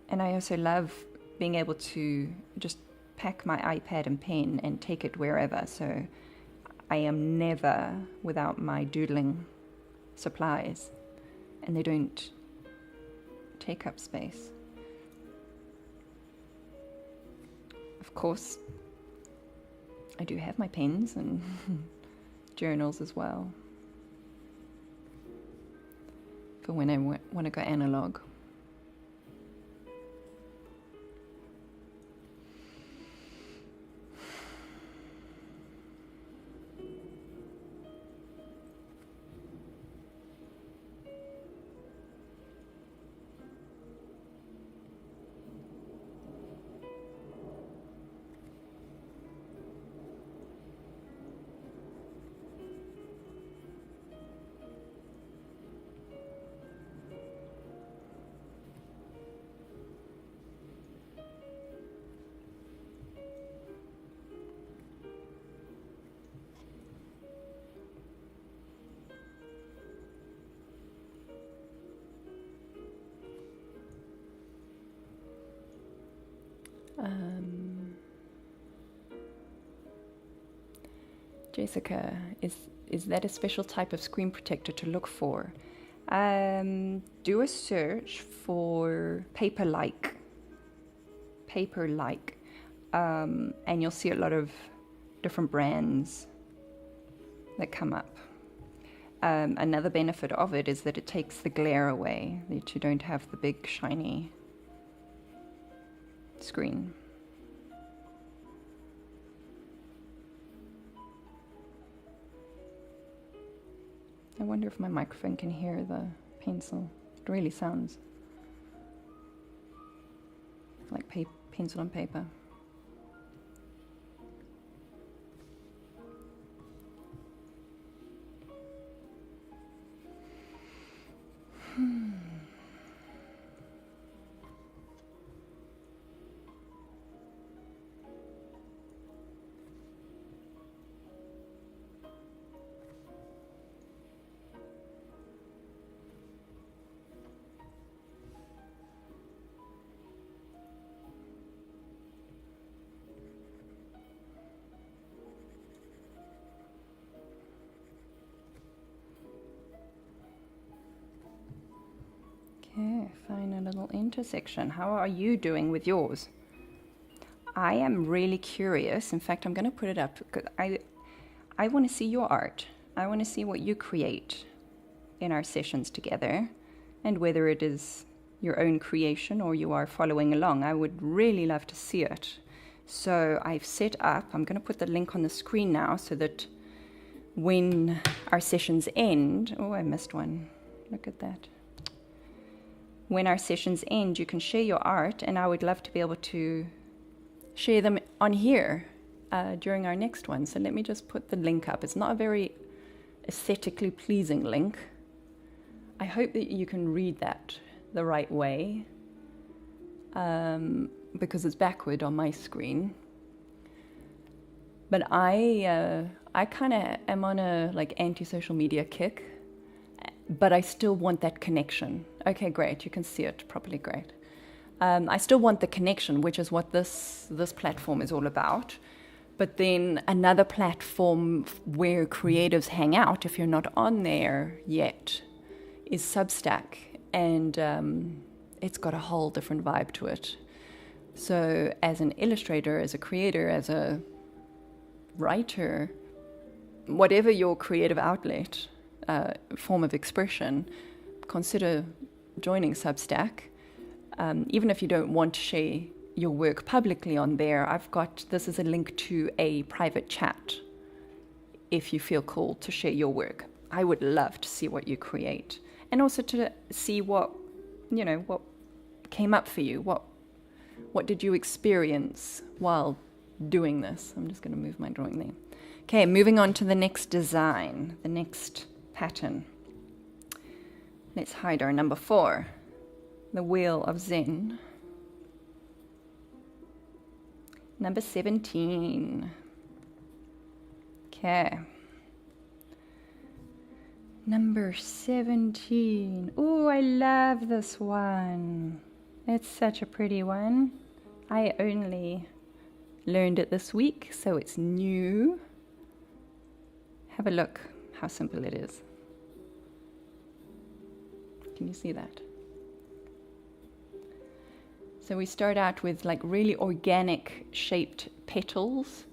And I also love being able to just pack my iPad and pen and take it wherever. So I am never without my doodling supplies, and they don't take up space. Of course, I do have my pens and journals as well for when I want to go analog. Jessica, is that a special type of screen protector to look for? Do a search for paper-like, and you'll see a lot of different brands that come up. Another benefit of it is that it takes the glare away, that you don't have the big shiny screen. I wonder if my microphone can hear the pencil. It really sounds like pencil on paper. Okay, find a little intersection. How are you doing with yours? I am really curious. In fact, I'm going to put it up because I want to see your art. I want to see what you create in our sessions together, and whether it is your own creation or you are following along. I would really love to see it So I've set up, I'm going to put the link on the screen now so that when our sessions end, oh, I missed one. Look at that. When our sessions end, you can share your art, and I would love to be able to share them on here during our next one. So let me just put the link up. It's not a very aesthetically pleasing link. I hope that you can read that the right way, because it's backward on my screen. But I kind of am on a like anti-social media kick, but I still want that connection. Okay, great. You can see it properly. Great. I still want the connection, which is what this platform is all about. But then another platform where creatives hang out, if you're not on there yet, is Substack. And it's got a whole different vibe to it. So as an illustrator, as a creator, as a writer, whatever your creative outlet, form of expression, consider joining Substack. Even if you don't want to share your work publicly on there, this is a link to a private chat if you feel called to share your work. I would love to see what you create, and also to see what came up for you. What did you experience while doing this? I'm just going to move my drawing there. Okay, moving on to the next design, the next pattern. Let's hide our number 4, the Wheel of Zen. Number 17. Okay. Number 17. Oh, I love this one. It's such a pretty one. I only learned it this week, so it's new. Have a look how simple it is. Can you see that? So we start out with like really organic shaped petals,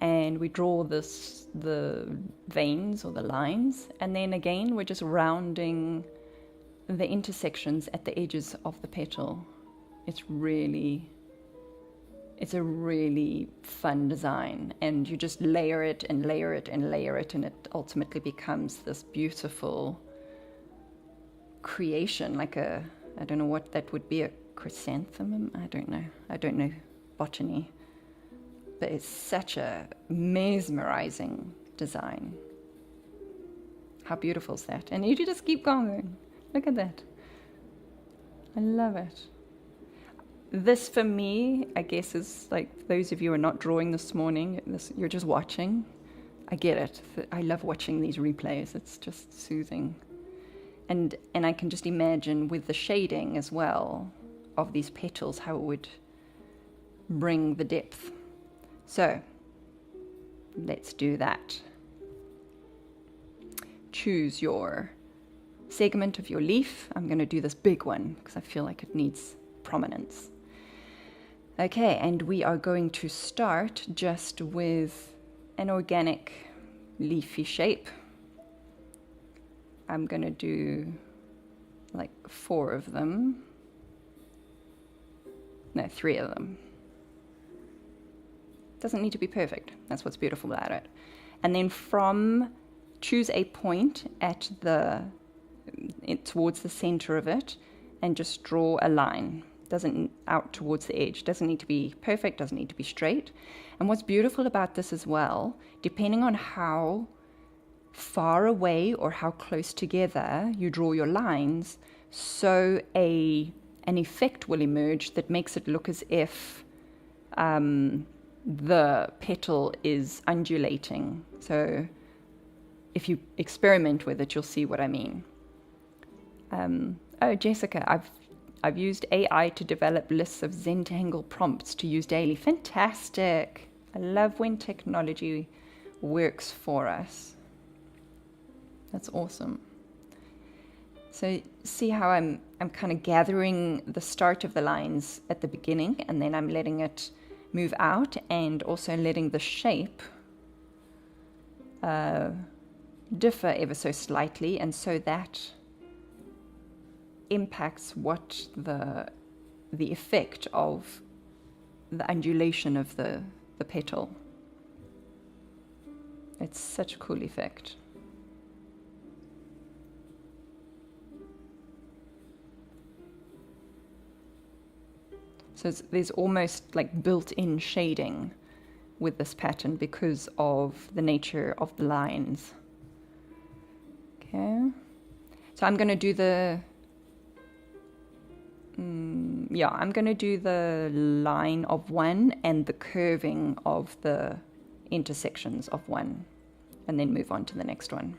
and we draw the veins or the lines, and then again we're just rounding the intersections at the edges of the petal. It's a really fun design, and you just layer it and layer it and layer it, and it ultimately becomes this beautiful creation, like I don't know what that would be, a chrysanthemum? I don't know botany, but it's such a mesmerizing design. How beautiful is that? And you just keep going. Look at that. I love it. This for me, I guess, is like those of you who are not drawing this morning, you're just watching. I get it. I love watching these replays. It's just soothing. And I can just imagine with the shading as well of these petals, how it would bring the depth. So let's do that. Choose your segment of your leaf. I'm going to do this big one because I feel like it needs prominence. Okay, and we are going to start just with an organic leafy shape. I'm going to do like 4 of them. No, 3 of them. Doesn't need to be perfect. That's what's beautiful about it. And then choose a point at towards the center of it, and just draw a line. Doesn't out towards the edge. Doesn't need to be perfect. Doesn't need to be straight. And what's beautiful about this as well, depending on how far away or how close together you draw your lines, so an effect will emerge that makes it look as if the petal is undulating. So if you experiment with it, you'll see what I mean. Oh, Jessica, I've used AI to develop lists of Zentangle prompts to use daily. Fantastic. I love when technology works for us. That's awesome. So see how I'm kind of gathering the start of the lines at the beginning, and then I'm letting it move out, and also letting the shape differ ever so slightly, and so that impacts what the effect of the undulation of the petal. It's such a cool effect. So there's almost like built-in shading with this pattern because of the nature of the lines. Okay, so I'm going to do the I'm going to do the line of one and the curving of the intersections of one, and then move on to the next one.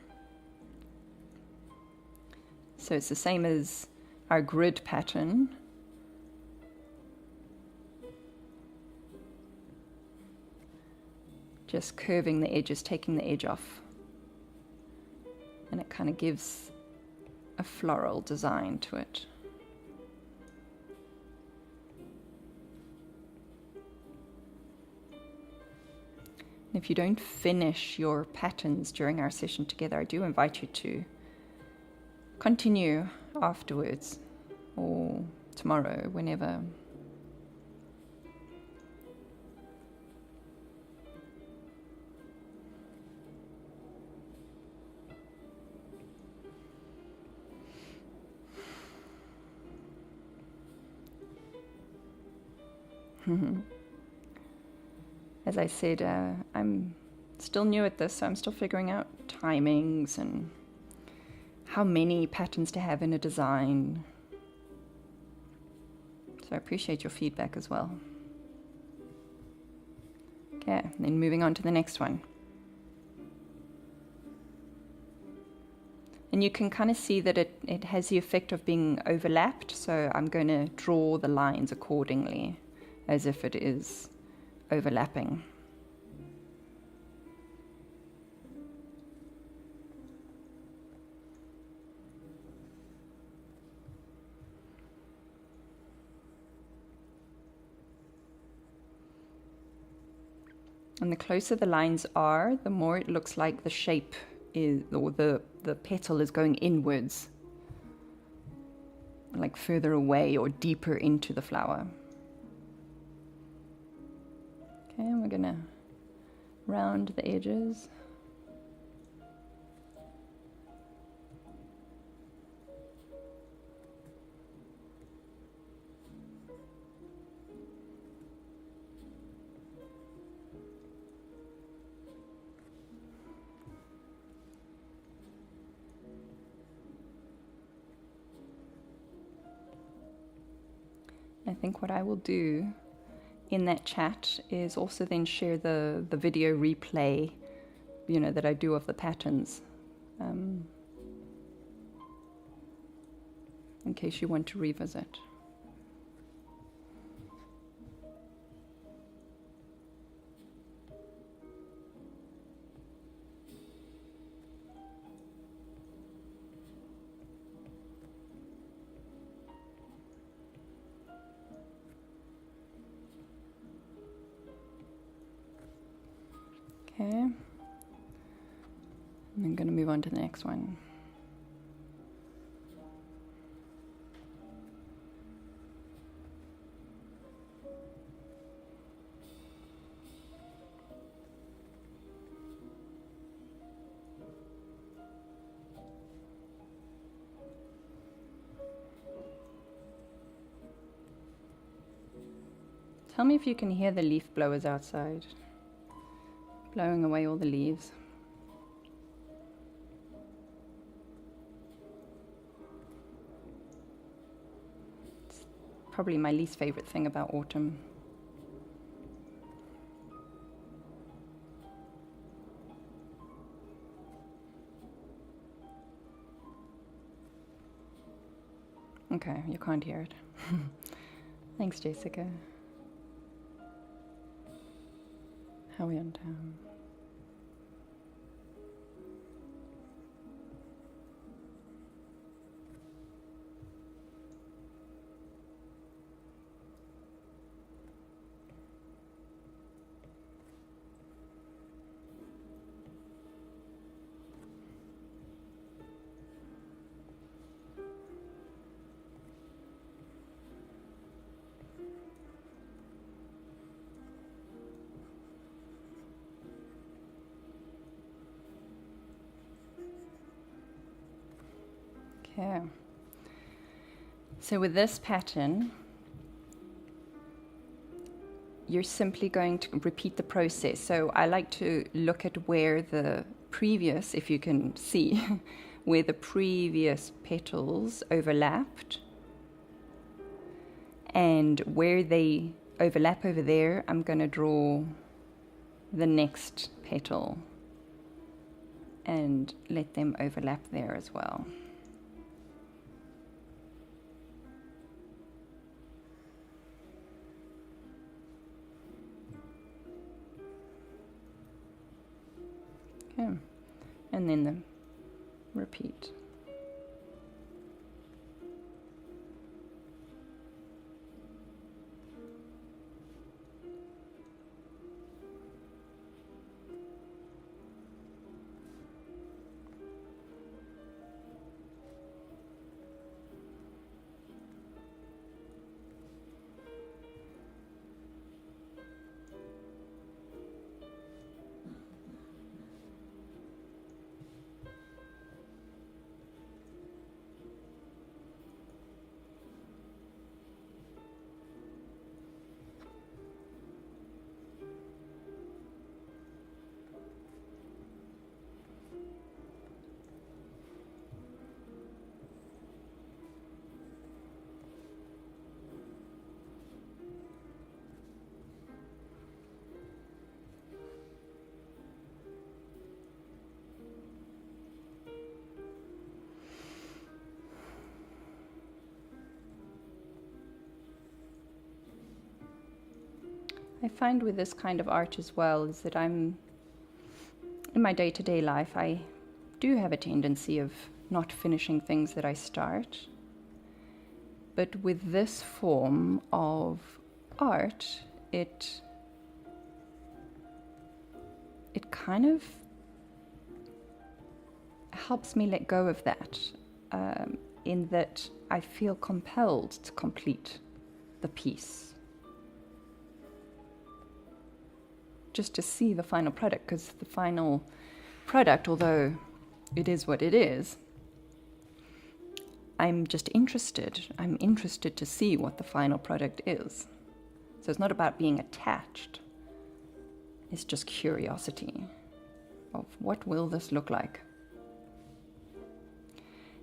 So it's the same as our grid pattern. Just curving the edges, taking the edge off. And it kind of gives a floral design to it. If you don't finish your patterns during our session together, I do invite you to continue afterwards or tomorrow, whenever. As I said, I'm still new at this, so I'm still figuring out timings and how many patterns to have in a design. So I appreciate your feedback as well. Okay, then moving on to the next one. And you can kind of see that it has the effect of being overlapped, so I'm going to draw the lines accordingly, as if it is overlapping. And the closer the lines are, the more it looks like the shape is, or the petal is going inwards, like further away or deeper into the flower. Okay, and we're gonna round the edges. I think what I will do in that chat is also then share the video replay, that I do of the patterns, in case you want to revisit. Okay, and I'm going to move on to the next one. Tell me if you can hear the leaf blowers outside, blowing away all the leaves. It's probably my least favorite thing about autumn. Okay, you can't hear it. Thanks, Jessica. How are we on time? Okay. So with this pattern, you're simply going to repeat the process. So I like to look at where the previous, if you can see, where the previous petals overlapped. And where they overlap over there, I'm going to draw the next petal and let them overlap there as well. Okay. And then the repeat. I find with this kind of art as well is that in my day-to-day life, I do have a tendency of not finishing things that I start. But with this form of art, it kind of helps me let go of that, in that I feel compelled to complete the piece. Just to see the final product, because the final product, although it is what it is, I'm just interested. I'm interested to see what the final product is. So it's not about being attached. It's just curiosity of what will this look like.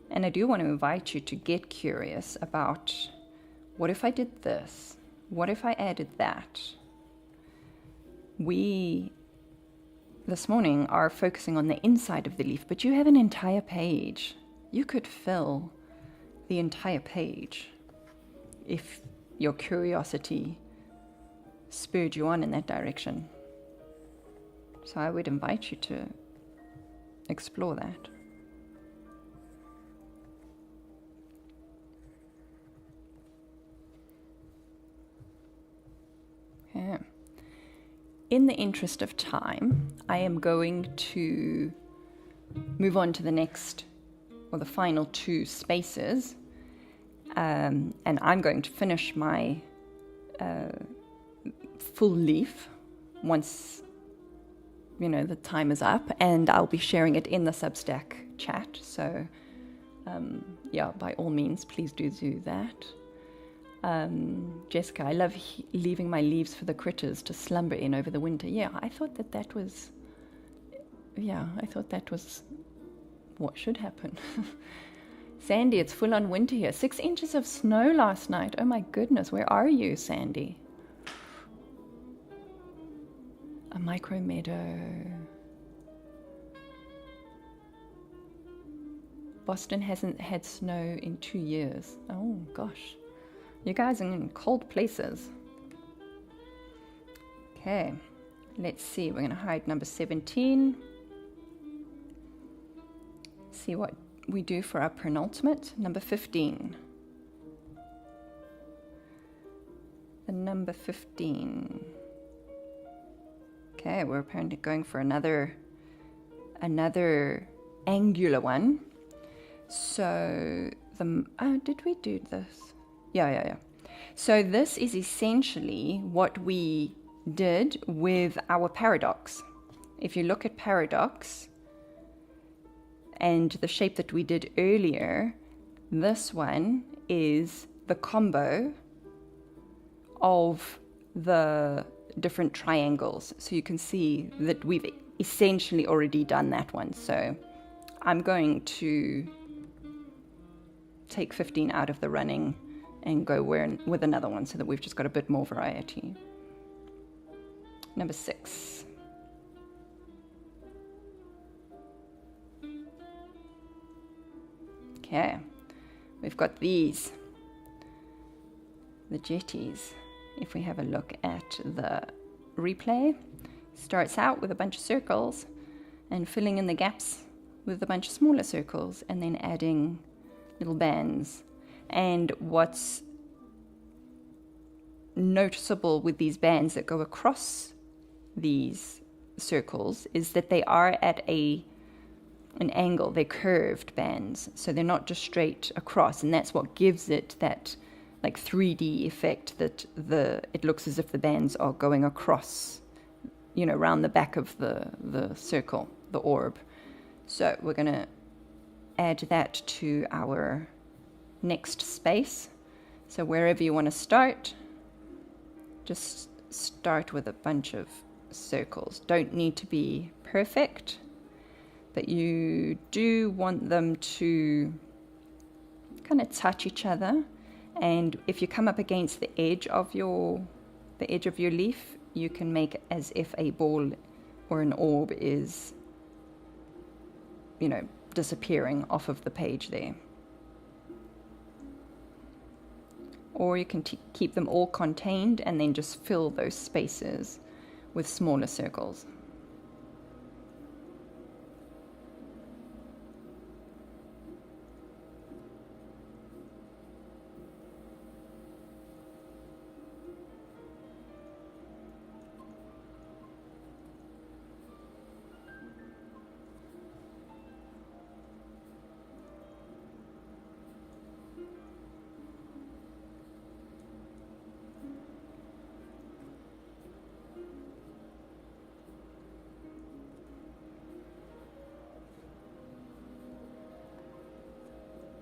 And I do want to invite you to get curious about, what if I did this? What if I added that? We, this morning, are focusing on the inside of the leaf, but you have an entire page. You could fill the entire page if your curiosity spurred you on in that direction. So I would invite you to explore that. Yeah. In the interest of time, I am going to move on to the next, or the final two spaces, and I'm going to finish my full leaf once, the time is up, and I'll be sharing it in the Substack chat. So, by all means, please do that. Jessica, I love leaving my leaves for the critters to slumber in over the winter. Yeah, I thought that was what should happen. Sandy, it's full on winter here. 6 inches of snow last night. Oh my goodness, where are you, Sandy? A micro meadow. Boston hasn't had snow in 2 years. Oh gosh. You guys are in cold places. Okay, let's see. We're going to hide number 17. See what we do for our penultimate. Number 15. The number 15. Okay, we're apparently going for another angular one. So did we do this? Yeah. So this is essentially what we did with our paradox. If you look at paradox and the shape that we did earlier, This one is the combo of the different triangles. So you can see that we've essentially already done that one. So I'm going to take 15 out of the running and go with another one so that we've just got a bit more variety. Number 6. Okay, we've got these, the jetties. If we have a look at the replay, starts out with a bunch of circles and filling in the gaps with a bunch of smaller circles and then adding little bands. And what's noticeable with these bands that go across these circles is that they are at an angle. They're curved bands, so they're not just straight across, and that's what gives it that like 3D effect, that it looks as if the bands are going across, around the back of the circle, the orb. So we're going to add that to our next space. So wherever you want to start, just start with a bunch of circles. Don't need to be perfect, but you do want them to kind of touch each other. And if you come up against the edge of your leaf, you can make it as if a ball or an orb is, disappearing off of the page there. Or you can keep them all contained and then just fill those spaces with smaller circles.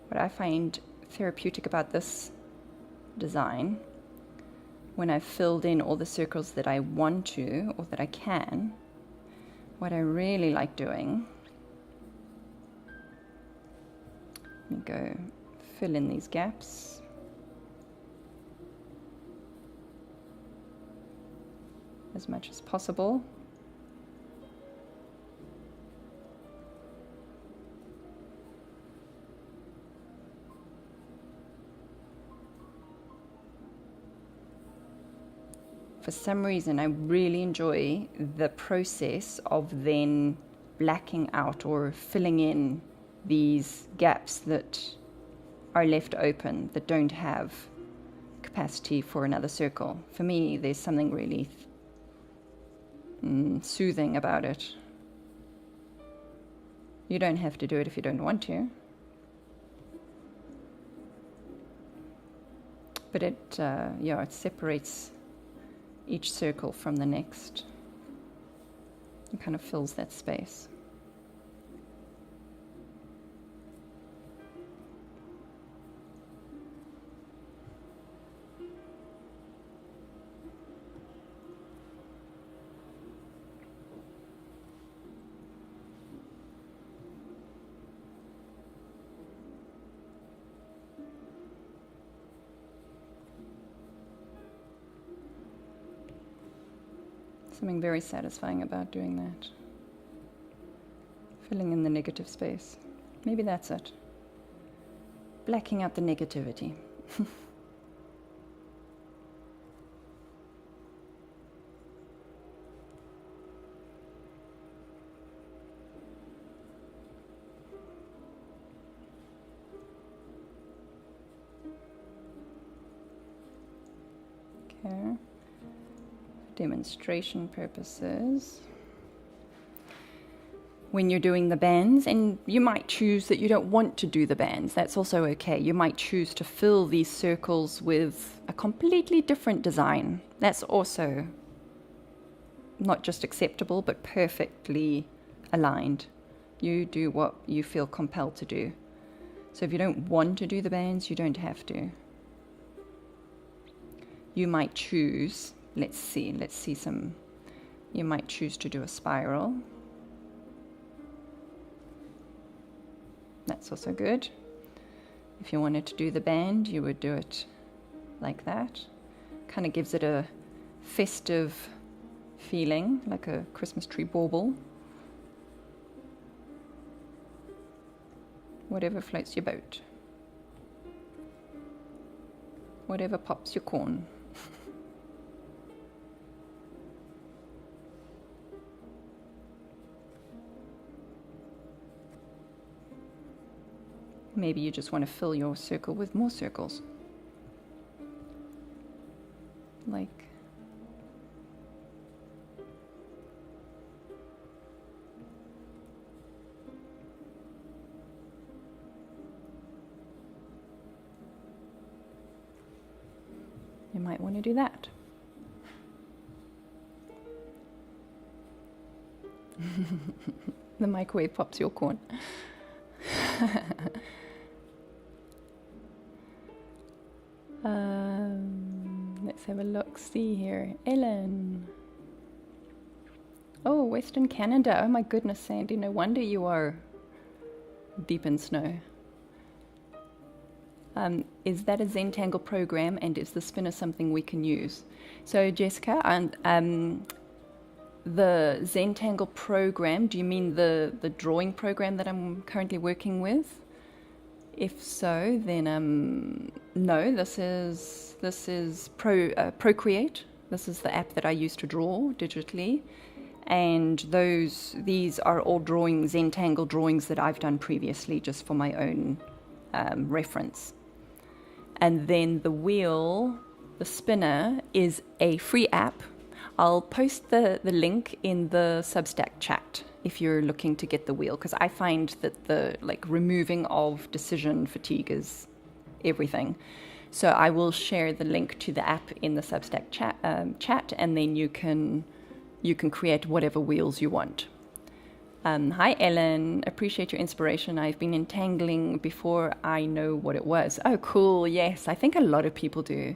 What I find therapeutic about this design, when I've filled in all the circles that I want to or that I can, what I really like doing, let me go fill in these gaps. As much as possible. For some reason, I really enjoy the process of then blacking out or filling in these gaps that are left open, that don't have capacity for another circle. For me, there's something really soothing about it. You don't have to do it if you don't want to. But it separates each circle from the next. It kind of fills that space. Something very satisfying about doing that. Filling in the negative space. Maybe that's it. Blacking out the negativity. Okay. Demonstration purposes, when you're doing the bands, and you might choose that you don't want to do the bands, that's also okay. You might choose to fill these circles with a completely different design. That's also not just acceptable, but perfectly aligned. You do what you feel compelled to do. So if you don't want to do the bands, you don't have to. You might choose, let's see some, you might choose to do a spiral. That's also good. If you wanted to do the band, you would do it like that. Kind of gives it a festive feeling, like a Christmas tree bauble. Whatever floats your boat. Whatever pops your corn. Maybe you just want to fill your circle with more circles. Like you might want to do that. The microwave pops your corn. Let's have a look. See here. Ellen. Oh, Western Canada. Oh my goodness, Sandy. No wonder you are deep in snow. Is that a Zentangle program, and is the spinner something we can use? So, Jessica, the Zentangle program, do you mean the drawing program that I'm currently working with? If so, then no, this is Procreate. This is the app that I use to draw digitally. And these are all Zentangle drawings that I've done previously just for my own reference. And then the wheel, the spinner, is a free app. I'll post the link in the Substack chat if you're looking to get the wheel, because I find that the removing of decision fatigue is everything. So I will share the link to the app in the Substack chat, and then you can create whatever wheels you want. Hi Ellen, appreciate your inspiration. I've been entangling before I know what it was. Oh cool, yes, I think a lot of people do.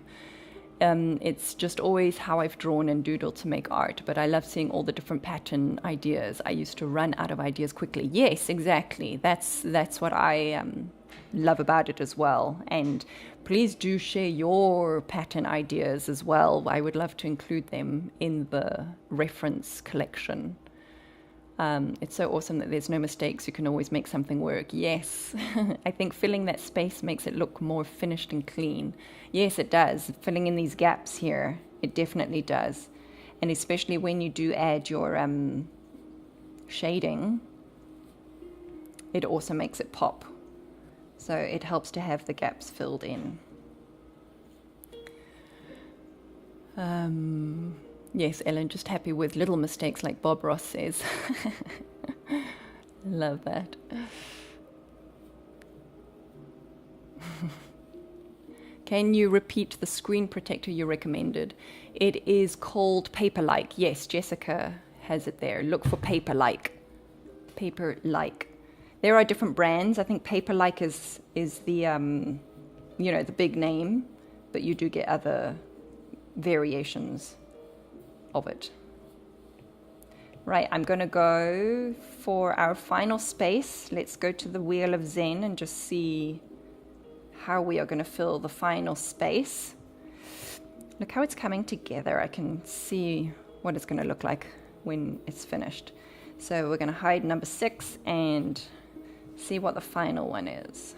It's just always how I've drawn and doodled to make art, but I love seeing all the different pattern ideas. I used to run out of ideas quickly. Yes, exactly. That's what I love about it as well. And please do share your pattern ideas as well. I would love to include them in the reference collection. It's so awesome that there's no mistakes. You can always make something work. Yes, I think filling that space makes it look more finished and clean. Yes, it does. Filling in these gaps here, it definitely does. And especially when you do add your shading, it also makes it pop. So it helps to have the gaps filled in. Yes, Ellen, just happy with little mistakes like Bob Ross says. Love that. Can you repeat the screen protector you recommended? It is called Paper-like. Yes, Jessica has it there. Look for Paper-like. Paper-like. There are different brands. I think Paper-like is the the big name, but you do get other variations of it. Right, I'm going to go for our final space. Let's go to the Wheel of Zen and just see how we are going to fill the final space. Look how it's coming together. I can see what it's going to look like when it's finished. So we're going to hide number 6 and see what the final one is.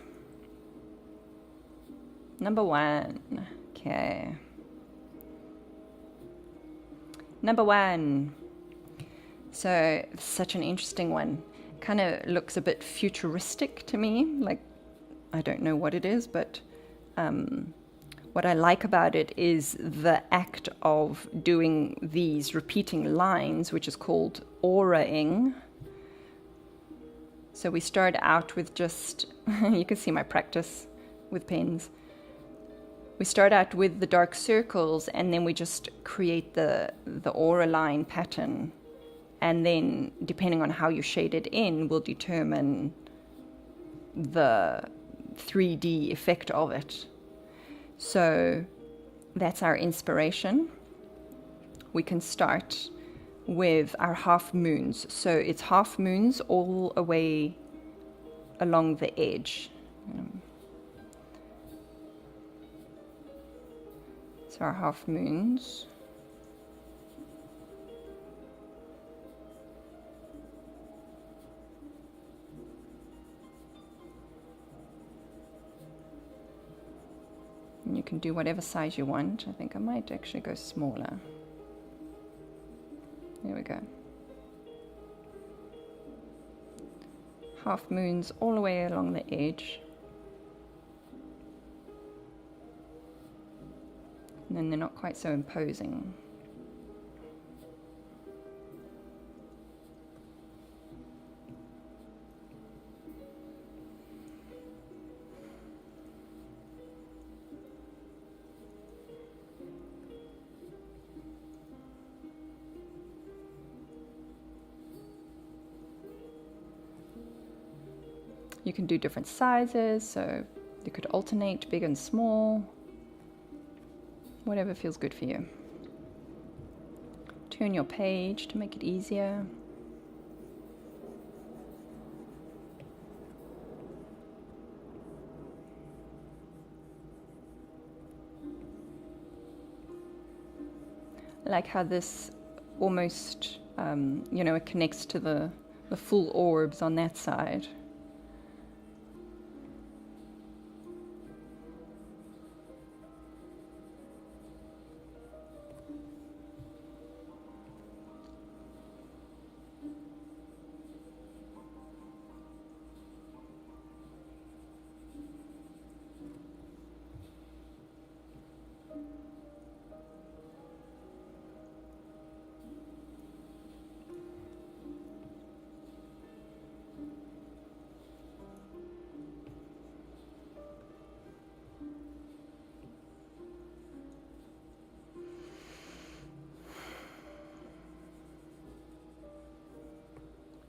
Number 1. Okay. Number 1. So such an interesting one. Kind of looks a bit futuristic to me. Like, I don't know what it is, but what I like about it is the act of doing these repeating lines, which is called auraing. So we start out with just, you can see my practice with pens. We start out with the dark circles, and then we just create the aura line pattern. And then, depending on how you shade it in, will determine the 3D effect of it. So that's our inspiration. We can start with our half moons. So it's half moons all the way along the edge. So our half moons. And you can do whatever size you want. I think I might actually go smaller. There we go. Half moons all the way along the edge. And then they're not quite so imposing. You can do different sizes, so you could alternate big and small, whatever feels good for you. Turn your page to make it easier. I like how this almost, it connects to the full orbs on that side.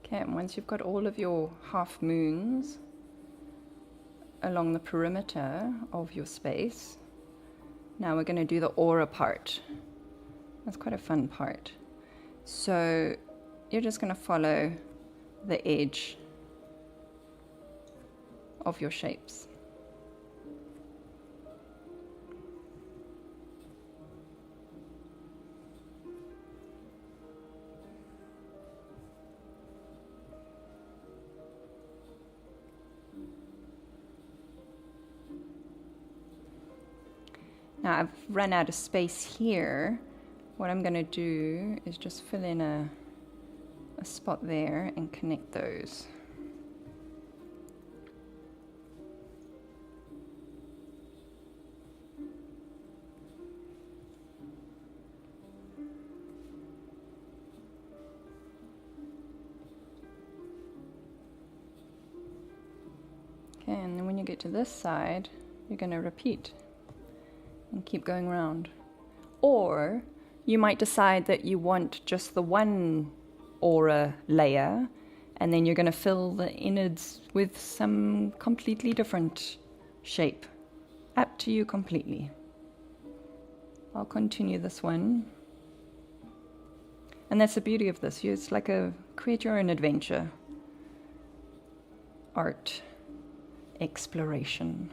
Okay, and once you've got all of your half moons along the perimeter of your space, now we're going to do the aura part. That's quite a fun part. So you're just going to follow the edge of your shapes. Now I've run out of space here. What I'm going to do is just fill in a spot there and connect those. Okay, and then when you get to this side, you're going to repeat and keep going around. Or you might decide that you want just the one aura layer, and then you're going to fill the innards with some completely different shape. Up to you completely. I'll continue this one. And that's the beauty of this. It's like a create your own adventure. Art. Exploration.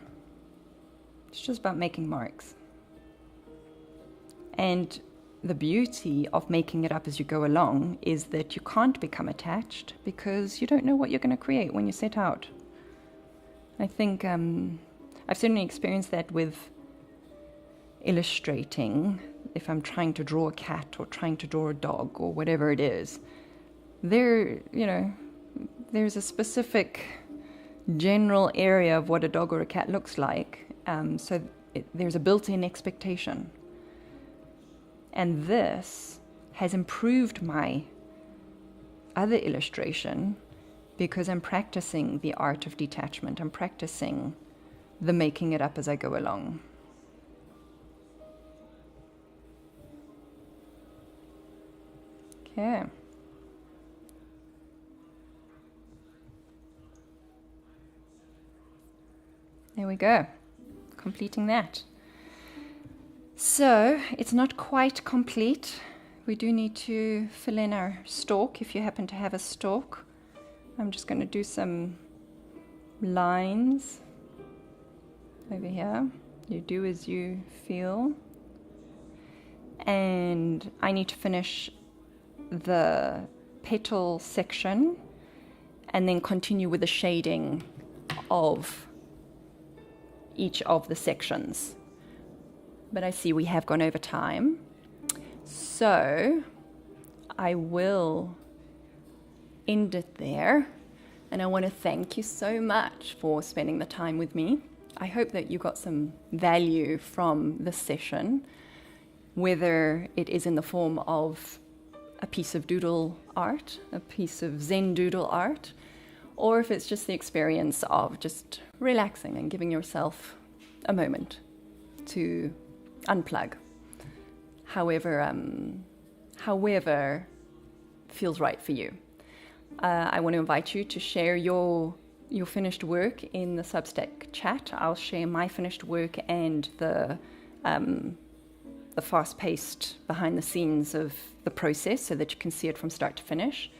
It's just about making marks. And the beauty of making it up as you go along is that you can't become attached because you don't know what you're going to create when you set out. I think I've certainly experienced that with illustrating. If I'm trying to draw a cat or trying to draw a dog or whatever it is, there's a specific general area of what a dog or a cat looks like. There's a built-in expectation. And this has improved my other illustration because I'm practicing the art of detachment. I'm practicing the making it up as I go along. Okay. There we go. Completing that. So it's not quite complete. We do need to fill in our stalk if you happen to have a stalk. I'm just going to do some lines over here. You do as you feel. And I need to finish the petal section and then continue with the shading of each of the sections. But I see we have gone over time. So I will end it there. And I want to thank you so much for spending the time with me. I hope that you got some value from this session, whether it is in the form of a piece of doodle art, a piece of Zen Doodle art, or if it's just the experience of just relaxing and giving yourself a moment to unplug. However feels right for you. I want to invite you to share your finished work in the Substack chat. I'll share my finished work and the fast-paced behind the scenes of the process so that you can see it from start to finish.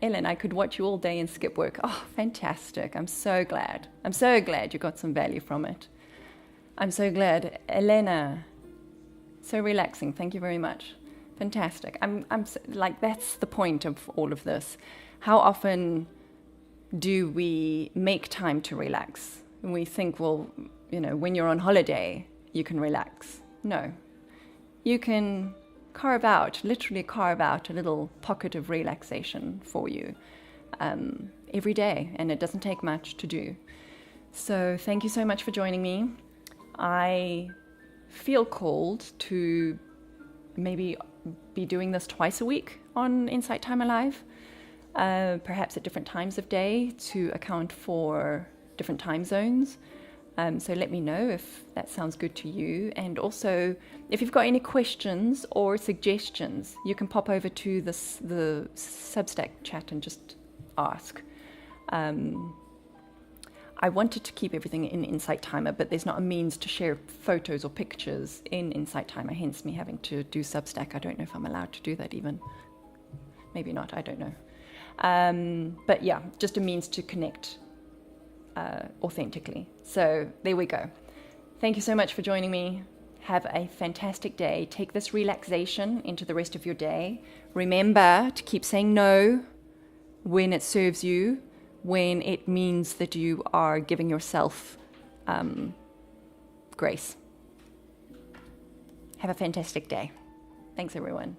Ellen, I could watch you all day and skip work. Oh, fantastic. I'm so glad. I'm so glad you got some value from it. I'm so glad. Elena, so relaxing. Thank you very much. Fantastic. I'm like, that's the point of all of this. How often do we make time to relax? And we think, well, when you're on holiday, you can relax. No. You can literally carve out a little pocket of relaxation for you every day, and it doesn't take much to do. So thank you so much for joining me. I feel called to maybe be doing this twice a week on Insight Time Alive, perhaps at different times of day to account for different time zones. So let me know if that sounds good to you. And also, if you've got any questions or suggestions, you can pop over to the Substack chat and just ask. I wanted to keep everything in Insight Timer, but there's not a means to share photos or pictures in Insight Timer, hence me having to do Substack. I don't know if I'm allowed to do that even. Maybe not, I don't know. But yeah, just a means to connect authentically. So there we go. Thank you so much for joining me. Have a fantastic day. Take this relaxation into the rest of your day. Remember to keep saying no when it serves you, when it means that you are giving yourself grace. Have a fantastic day. Thanks, everyone.